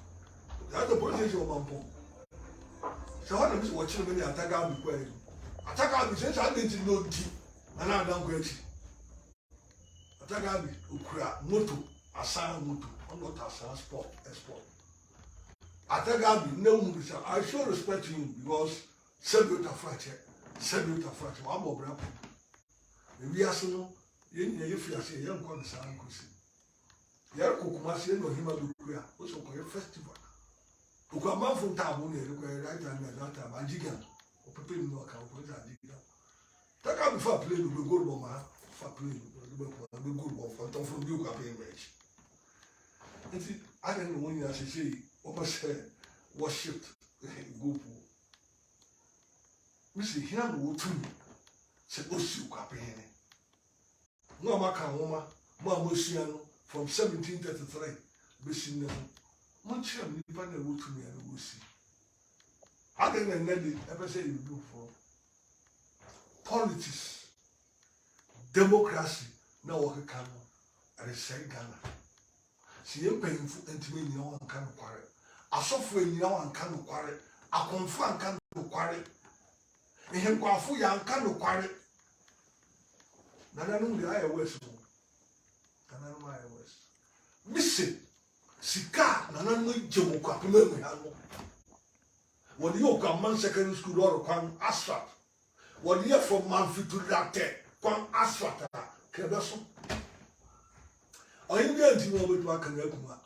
That's the position of Mampo. So, what is watching when you attack out the way? Attack out the sense I didn't know deep, and I don't get it. Attack out the Ukra, Moto. Assign motor, not assign sport, export. Atagabi, no movie. I show respect to you because celebrate a fracture, one more brother. Maybe I say, if you say, young con San Cusi. Yakumasi, no him of the also call a festival. To come out from Tabuni, right time at that time, and Jigan, or preparing no account for that Jigan. Taka before playing with good woman, for playing with good one from you, Akuapem. I don't know when you say, almost worshipped go. Missy, here no to me, said Akuapem. No Macan woman, Mamosiano from 1733, Missing them. Muncham, you find a wood to me and we'll see. I didn't let it ever say you do for politics, democracy, no work can, and it's say Ghana. See, you're painful and to me, no one can acquire. I suffer in no one can acquire. I confront can acquire. him kwafu yanka no kware nana no dia west nana no my west mission sika nana no jemu Akuapem emu ha no what you come secondary school or kwan asphalt what you from Manfi to that kwan asphalt kebeso oyin bi anti mo betu aka na kuma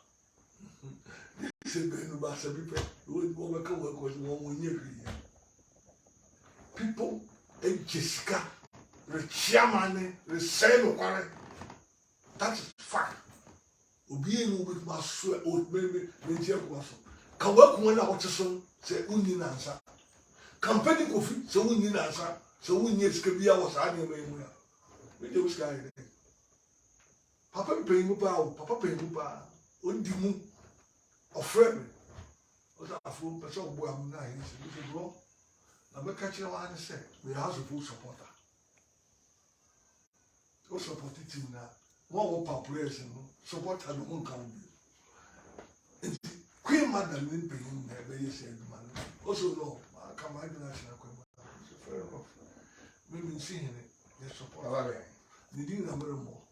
se benu ba se bipe wo be ka wo nye hwi people Jessica, the chairman, the same quarry. That is fact. Obeying with my sweat, old baby, the Jacobson. Can work when I watch a son, say, we need answer. Company coffee, so we need answer. So we need Scabia was anyway. We do sky. Papa paying Papa paying Undimu, or friend. What a fool, but so boy, I'm nice. I'm catching what I said. We have a full supporter. Who supported him now? More population, supporter the won't come. Queen Mother didn't pay him there, they said, man. Also, no, I come out national Queen Mother. Fair enough. Women seeing it, they support. They didn't number more.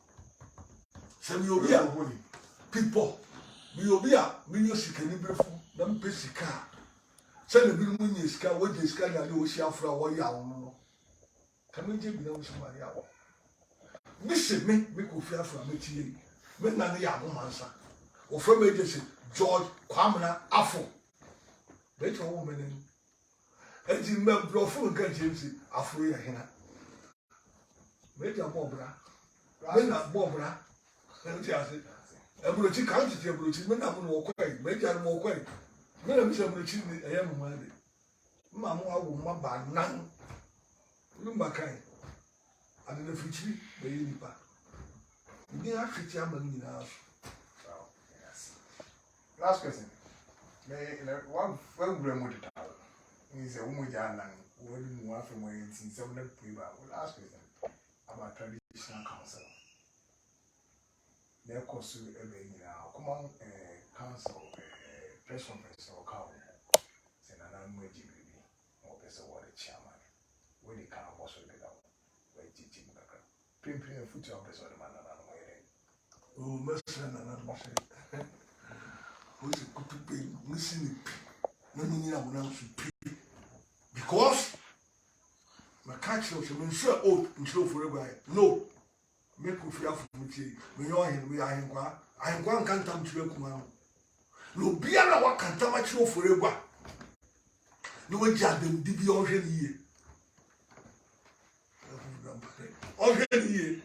Some you be a people. You be a music and them basic car. Send the bill when you scan what you scan and you shall for a while. Can we give them somebody out? Miss me, we could fear from a tea. Men and the young answer. Or from agency, George Kwamina Afful. Better woman in. And you may blow full contingency, Afful here. Major Bobra. Major Bobra. And just it. A British country, a British men have more quay, Major more quay. Men of some rich in the air, Mamma will not buy none. Lumber kind. And in the future, the Unipa. You didn't have to tell me in the house. Yes. Last question. One grandmother is a woman, wouldn't want from where it's in some of the last question about traditional council. Their course to a common council. Press conference or cow. Send an unwedging baby or person what a chairman. When they can't also get out. Wait, teaching the pimping a foot of the sort of man and I'm waiting. Oh, Master, and I'm saying, who's a good pay missing it? No meaning I will not pay. Because my catch was a sure old and slow forever. No, make you fear for me. We are in, we are in Gua. I am going can't come to your command. No biara wa kantama chiro forever. No we jadem di bi ohwe niye. Ohwe niye.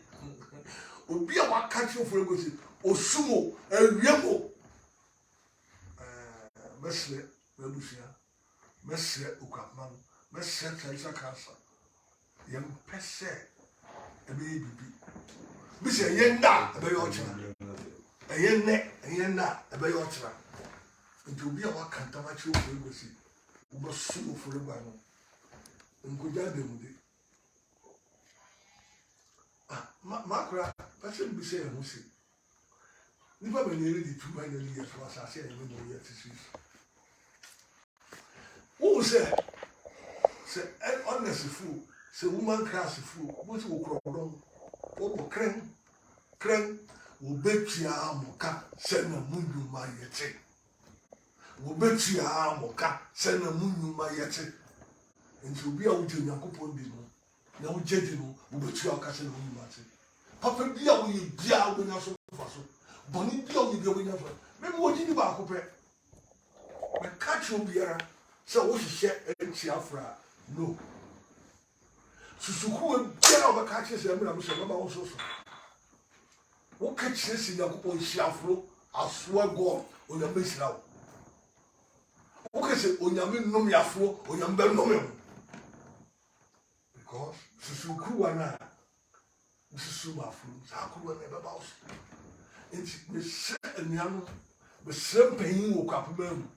Obi a wa ka chiro forever si osumo ewiemo. Mesle mebusia. Mesle ukapman. Mesle tsaisa kansa. Yem pese ebe bibi. Bisi yenda ebe yo chira. Eyenne ebe yo chira. Nti obi a wakanta ma chiro for egosi ubo sumo for eba no nkoja de mude makura person bi say ehun se ni ba me eri di 2 million years was say e no year tisi who say honest fool say woman class fool what we call don o kren wo betia amuka say na mundu ma yete wo betia amuka say na mundu ma yete nti obi a wo je Yakobon bi no na wo je di no wo betia aka say na mundu ma yete papa bi a wo ye bia wo nya so faso boni bi a wo ye bia wo nya so me mo ji ni ba ko pe me catch obiara say wo hihye enti afra no susuku bia wo ba catch say me na mo say baba wo so wo catch say Yakobon hiafro Adesua God onyame sira wo catch say onyame nom yafro onyame be nom yo because susuku wana susu mafro saku wana be ba wo enti me se aniano me sempen wo Akuapem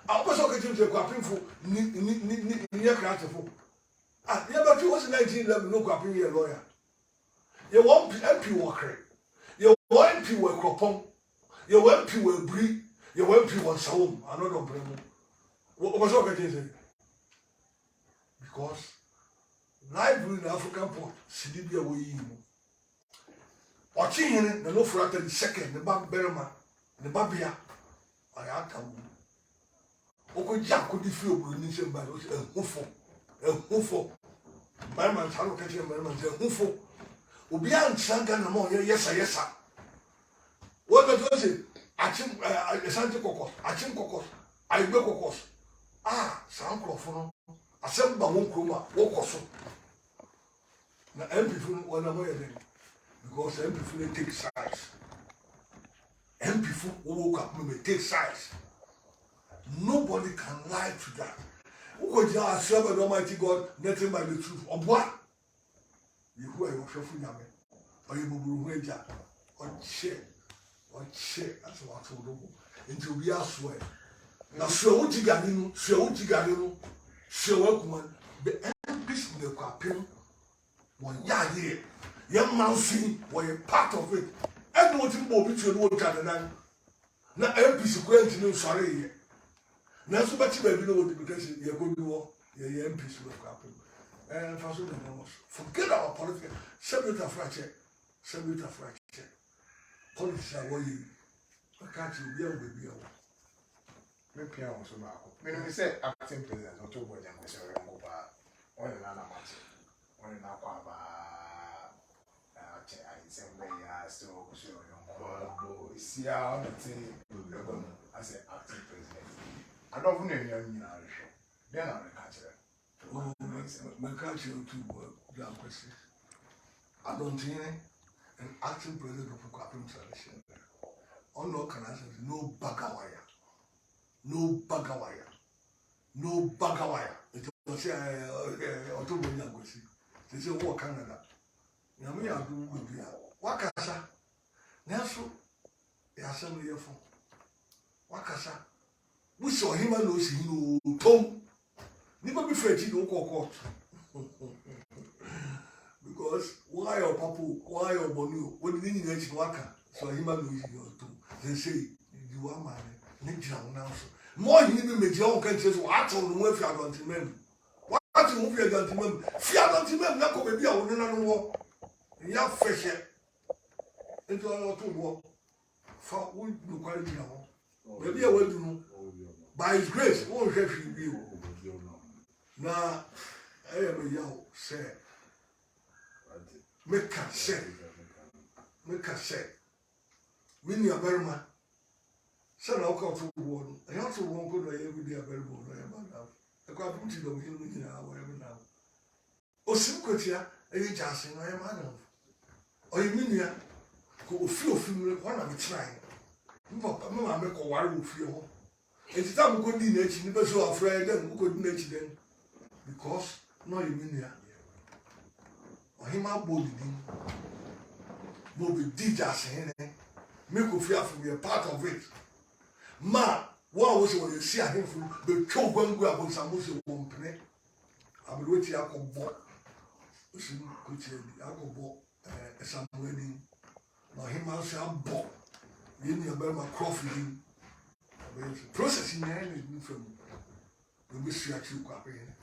a wo so catch say Akuapem fo ni ya kreatifo ya ba tu was 1911 no Akuapem ye lawyer ye won MP wo kre ye won MP wo Akuapem ye won MP wo Abig ye won MP wo Sawom another bremo wo so catch say because library in African port, Sidibia we watching in the no frater the second, the back berma, the babia, I had come. Oko Jack could be filled with Nation by a hoofo. Berman's how catch him, Berman's a hoofo. Ubian Sangan among yes, sir. What does it? Achim Santi Cocos, Achim Cocos, I go Cocos. Ah, San Crofon, assemble one coma, walk or so. Now, MP one away then, because MP take size. MP woke up, may take size. Nobody can lie to that. Who could you serve an Almighty God, nothing by the truth of what? You who are your Yame, or you will wage or share, as what to do, into be elsewhere. Now, so what you got in, so what you got in, so welcome, the MPs in the Akuapem, 1 year here, young man see, were a part of it. Everyone will be to the water than now, MPs are going to know sorry. Now, so much baby know because you're going to war, you're MPs will happen. And for some forget our politics, separate a fracture, separate a fracture. Politics are worrying. I can't you be able to be able. Maybe I also know. When we say acting president, not to work and say, on another matter, on an Aquaba, I say, I still show you. See how the thing as an acting president. I don't know any Irish. Then I'll catch it. Oh, my country too, that question. I don't think an acting president of Akuapem tradition. Oh no, can I say no bagawaya, no bagawaya, no bagawaya. It was say October Yangosi. They say what Canada. Yami are doing good here. Wakasa. Nelson, the assembly of Wakasa. We saw him and no see no Tom. Never be afraid to go court. Because why your papa, why your bonu, when you need to work, so him and no Tom. They say you are married. More you need to your country. What on the way for your gentlemen? What you move your gentlemen? Fear gentlemen, not come be a woman war. You have fresh air. Into our two war. For we do quite now. Maybe I will do. By His grace, won't have you be. Now, I am a young say. Make a say. Make a say. When you are very much. Son of God, I also won't go to every day available. I got put it on him wherever now. O Simcotia, a jassing, I am man of. Or you mean ya? Go feel one of the trying. Mamma make a wild feel. It's time we could be nature, never so afraid then we could nature then. Because no, you mean ya. Or him out body. Bobby did jassing, make you feel from be a part of it. Ma, what was when you see him from the choke when we are on some Muslim company? I will wait here. I could bought some wedding. Now, him also bought. You need a better coffee. Processing is from the mystery at Akuapem.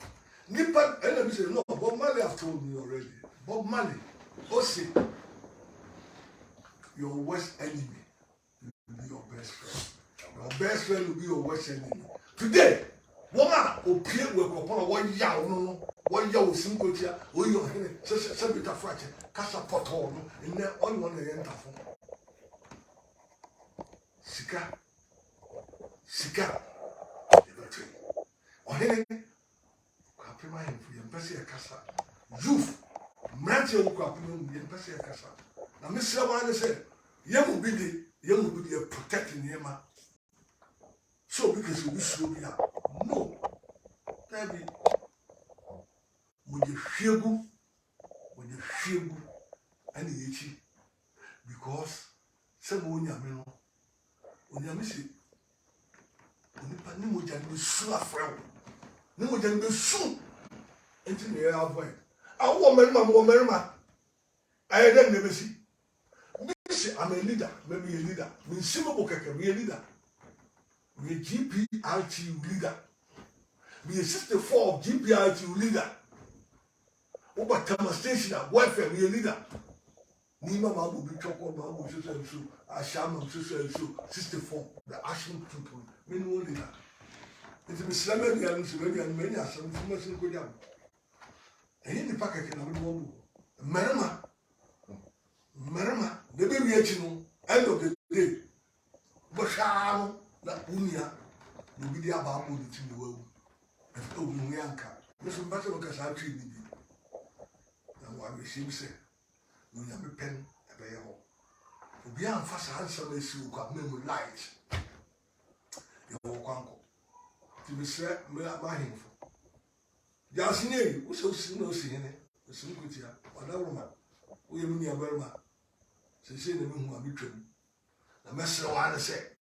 Nipper, and I say, no, Bob Marley have told me already. Bob Marley, Osi, your worst enemy will be your best friend. Your best friend will be your worst enemy. Today, woman will pay with upon 1 year, no, 1 year with simple chair, or your hand, such a fracture, cast a pot on, and then only one the end of Sika, Sika, or hey, Kapima for your Bessia Cassa, Youth, Mantia Akuapem, your Bessia Cassa. Now, Mr. Wine said, young will be the protecting him. So because you wish to be no, that be when you feel and you eat because some when you miss it, when you put no can be so friend, no can be soon until you have one. I woman, I don't never see. I'm a leader, maybe a leader, mean simple can be a leader. We a GPRT leader. We a 64 GPRT leader. Over Tama Station, wife and your leader. Nima will be chocolate, Mabu, so Asham, so 64, the Asham people, meanwhile leader. It's a Slavic and many are some information go down. And in the packet in a woman, Marama, the baby end of the day. But Sham, that Unia, will be the Abamu in the world. And open Yanka. Mr. Battle because I treat me. And what we seem say, we have a pen, a bear hole. Beyond fast answer, they see what memory light. You walk uncle. To be said, me at my him for. Just near, we shall see no seeing it. The Sunkutia, whatever man. We have me a Burma. She said, the moon will be trim. The messenger one said,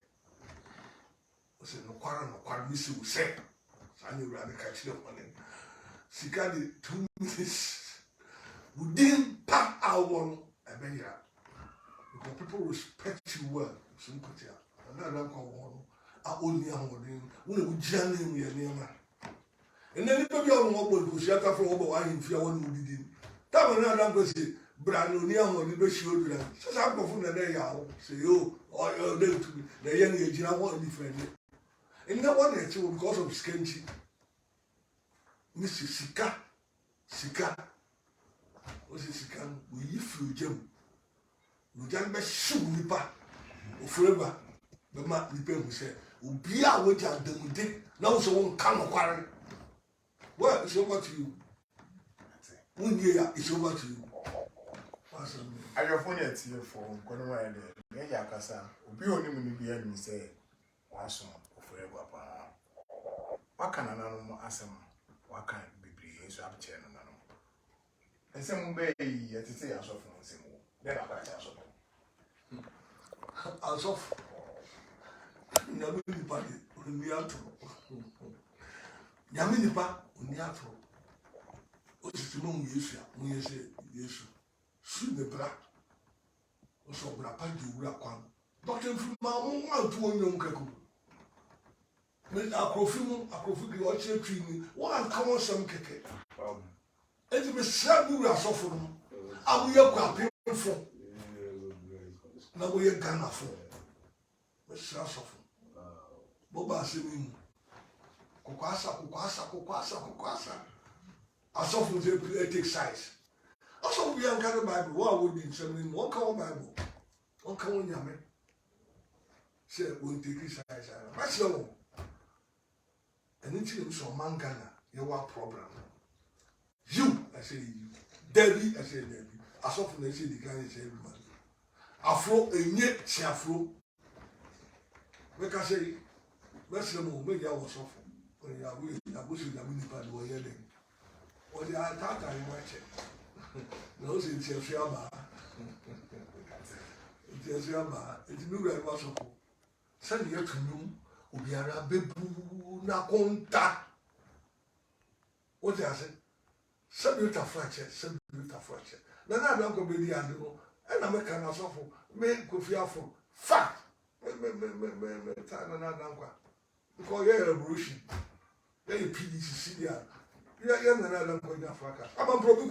I said, no quarrel, Missy will say. I knew rather catch up on him. She got it 2 minutes. We didn't pack our one, I bet ya. Because people respect you well, Sunkutia. And I don't call one. I only am one. When we journey, we are near man. And then people are more bold, she had to from over one in fear one who did it. That one I don't say, brand new near one, the children. So I'm going to the day out. Say, oh, or you're there to be the young age, I want to defend it. And no one else because of Skenchi. Mrs. Sika. What's it, Sika? We feel Jim. We can't be sure nipa. Forever. The man, the people say, be a wait at the day. Now, so one can't quarrel. Well, it's over to you. 1 year, it's over to you. I have phone at your phone, Conway. Major Cassa, be only when you hear me say, once more, forever. What can an animal ask him? What can be so I'm chair? And some bay yet to say, I saw from him. Then I got I'll soft. Yaminipa, Uniato. Yaminipa, Uniato. What is the moon, yes, yes. Soon the bra. Also, Brapa, you will come. Doctor from my own out to one young Kaku. When Akro watch a tree, one common some cake. And it was 7 years off from them. I will Akuapem for. Now we are Ghana for. Mr. Soft. Boba Simin. Kukwasa. I saw from the take size. Also, we are Ghana Bible. What would be something? One common Bible. One common Yaman. Say, we'll take his size. That's your. And it's him so man Ghana, you have problem. You, I say you. Debbie, I say Debbie. I saw from the city, the guy is every man. Afful, and yet, see Afful. Make I say, let's know, maybe I was awful. When you are with the bush with the Winnipa, you are yelling. Or the attack, I watch it. No, it's your Shama. It's your Shama. It's new and what's awful. Send you to you. Obiara bebu na konta. What I say? Some fracture. Na don't go be the ando. And I make an asofo. Me go fearful. Fact. Me na dankwa. Because you're a revolution. You're a PDC there. You're na dankwa in Africa. I'm a probably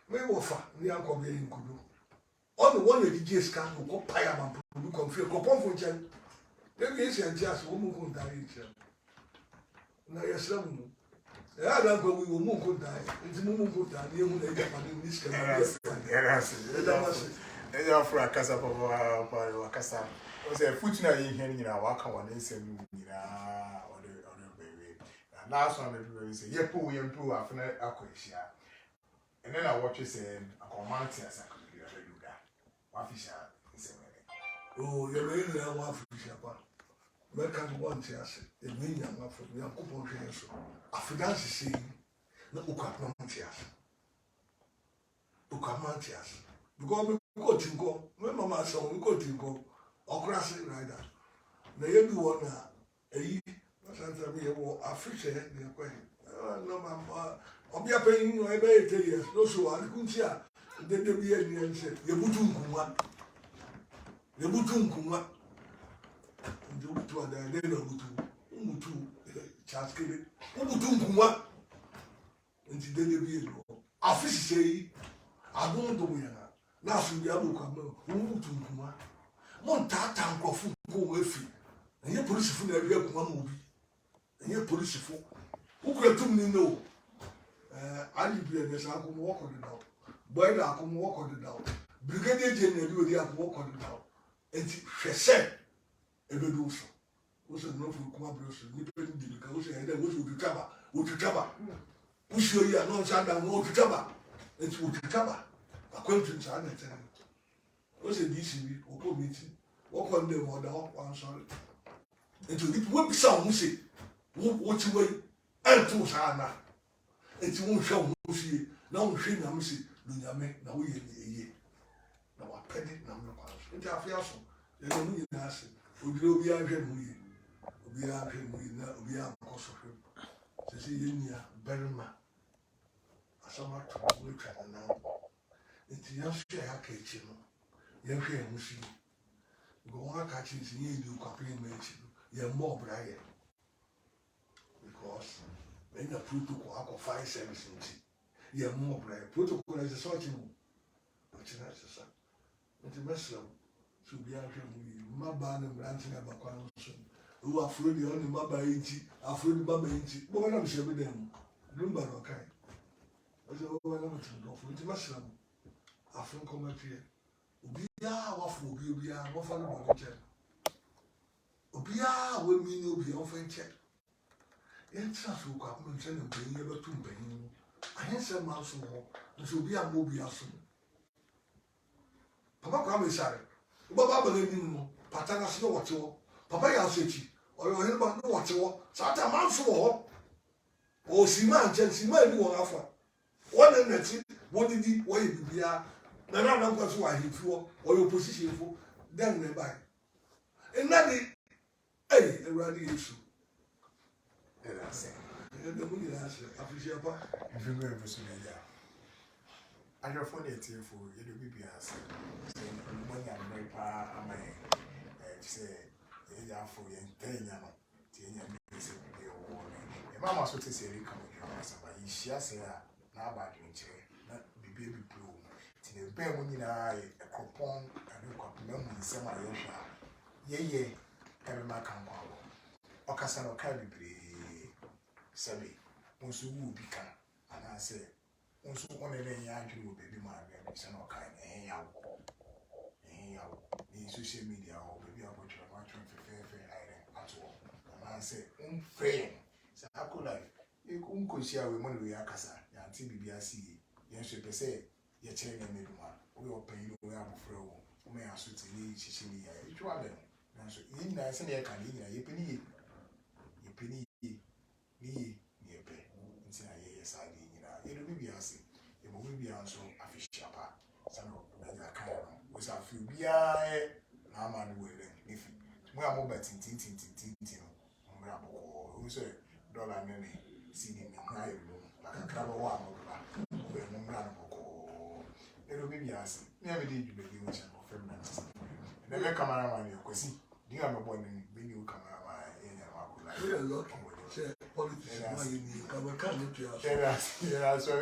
me wofa. Ni anko be in kudu. On the one the DJ scan go paya man probably confuse. Go pon for chen. Maybe it's a just woman who died. Now, yes, some. I don't go, we will move die. It's a woman who died. You will get in this kind. Yes, they are for a casa for a casa. Was a footnote in here in our walk on and say, or the baby. And last one, everybody say, yeah, we improve after Aquasia. And then I watch you saying, a command as I could do that. What fish are oh, you're really a one fish. Welcome to one chance. The meaning of the Akuapem chance. African saying, no Akuapem chance. Because we go to go. When Mamma saw we go to go. Or crossing rider. The every one a ye. Sometimes we will Africa. No, Mamma. I'll be a paying no, I better 10 years. No, so I couldn't see. Then there be any and said, you put on the Butum Kuma. The Butu and then Umutu, Chaskele, Umutum Kuma. And she didn't be afisi sei adon do yana na asu bia bo kwa mo wo tunkuma mo tata nkrofo ko efi enye police fu na bia kuma mo bi enye police fu ukura tum ni no ali bia ne sa ko mo woko de dawo boy da ko mo woko de dawo brigadier general bi odi ko woko de dawo enti hwese ebedu so wo se no fu kuma bro so ni pe ndi ka wo se ede wo se otutaba usho ya no sa da wo otutaba enti otutaba akwantu sa na tene wo se DCB oko meeting wo ko ndem oda wan sorry enti wo bi sa wo se wo ti we entu sa na enti wo hwe wo fie na wo hwe na mse lunyame na wo ye eye na wa pede na mo kwa so enti afia so ye no mu nyina ase odire obi ahwe mu ye obi ahwe mu ye na obi akoso hwe se se ye nia berma asama to wo twa na enti ya hwe ya ka echi no ye hwe mu fie go wa ka chi si ye du kwa pe ma echi ye mo bra ye because when the protocol ako fire service nti ye mo bra ye protocol is such no but na se sa nti meslam so bia hwe mu ye maba na branch na ba kwa so o Afful de on maba enti Afful de maba enti bo na mse be dem lumba ro kai o se o na mtu do fu nti meslam Afful komatrie obi ya wa fu obi ya wo fa no bo nche obi ya we mi ni obi on fa nche entra so kwa kuma nche na mpanyin ye betu mpanyin ahense ma so ho nso obi a mo obi aso papa kwa me sare baba ba ni no pata na so wote wo papa ya so echi oyo he ba no wote wo sa ta ma so ho o si ma nche si ma ni wo afa wona na ti woni di wo ye bibia na kwa so wa hifuo oyo position fo den ne bai enadi ewradi yesu the money has appreciate pa if you go to Somalia and your phone it for you do be as money and very pa am say ya for yen tenya no tenya me say be wo e mama so te say come you answer by you say na ba de nche na bibi pro ti ne be mo nyina e kropon and Akuapem mu nsem a ye ye ebe ma kan kwa wo okasa no ka bibre sabi onso wu bi kan ana se onso one le ya adwuru obebi ma aga se no kan ya ni social media o bebi abotre ma tron fefe aire ato ana se frame se Akro life e ko sia we mo le ya kasa ya anti bibia si ye so pese ye chere na meduma o yo pan ni o ya bofre wo o me aso ti ni chichi ni ya e twa le na so yin na se ne kan ni ya ye peni ni pe nti na ye sa di nyina ye do bibia se e mo bibia so afishia pa sano na kan no wo sa fi bia na ma no we ni fi mo ya mo batin no mo ya boko wo se dollar ne si ni na ye lo la kan ba wa mo ba we mo na no boko e do bibia se ni ya me di ju be di wo cha mo fe na sa na me cameraman ye kwesi di ga me bo ni be ni wo cameraman ye nya ma ko la politics, yeah, so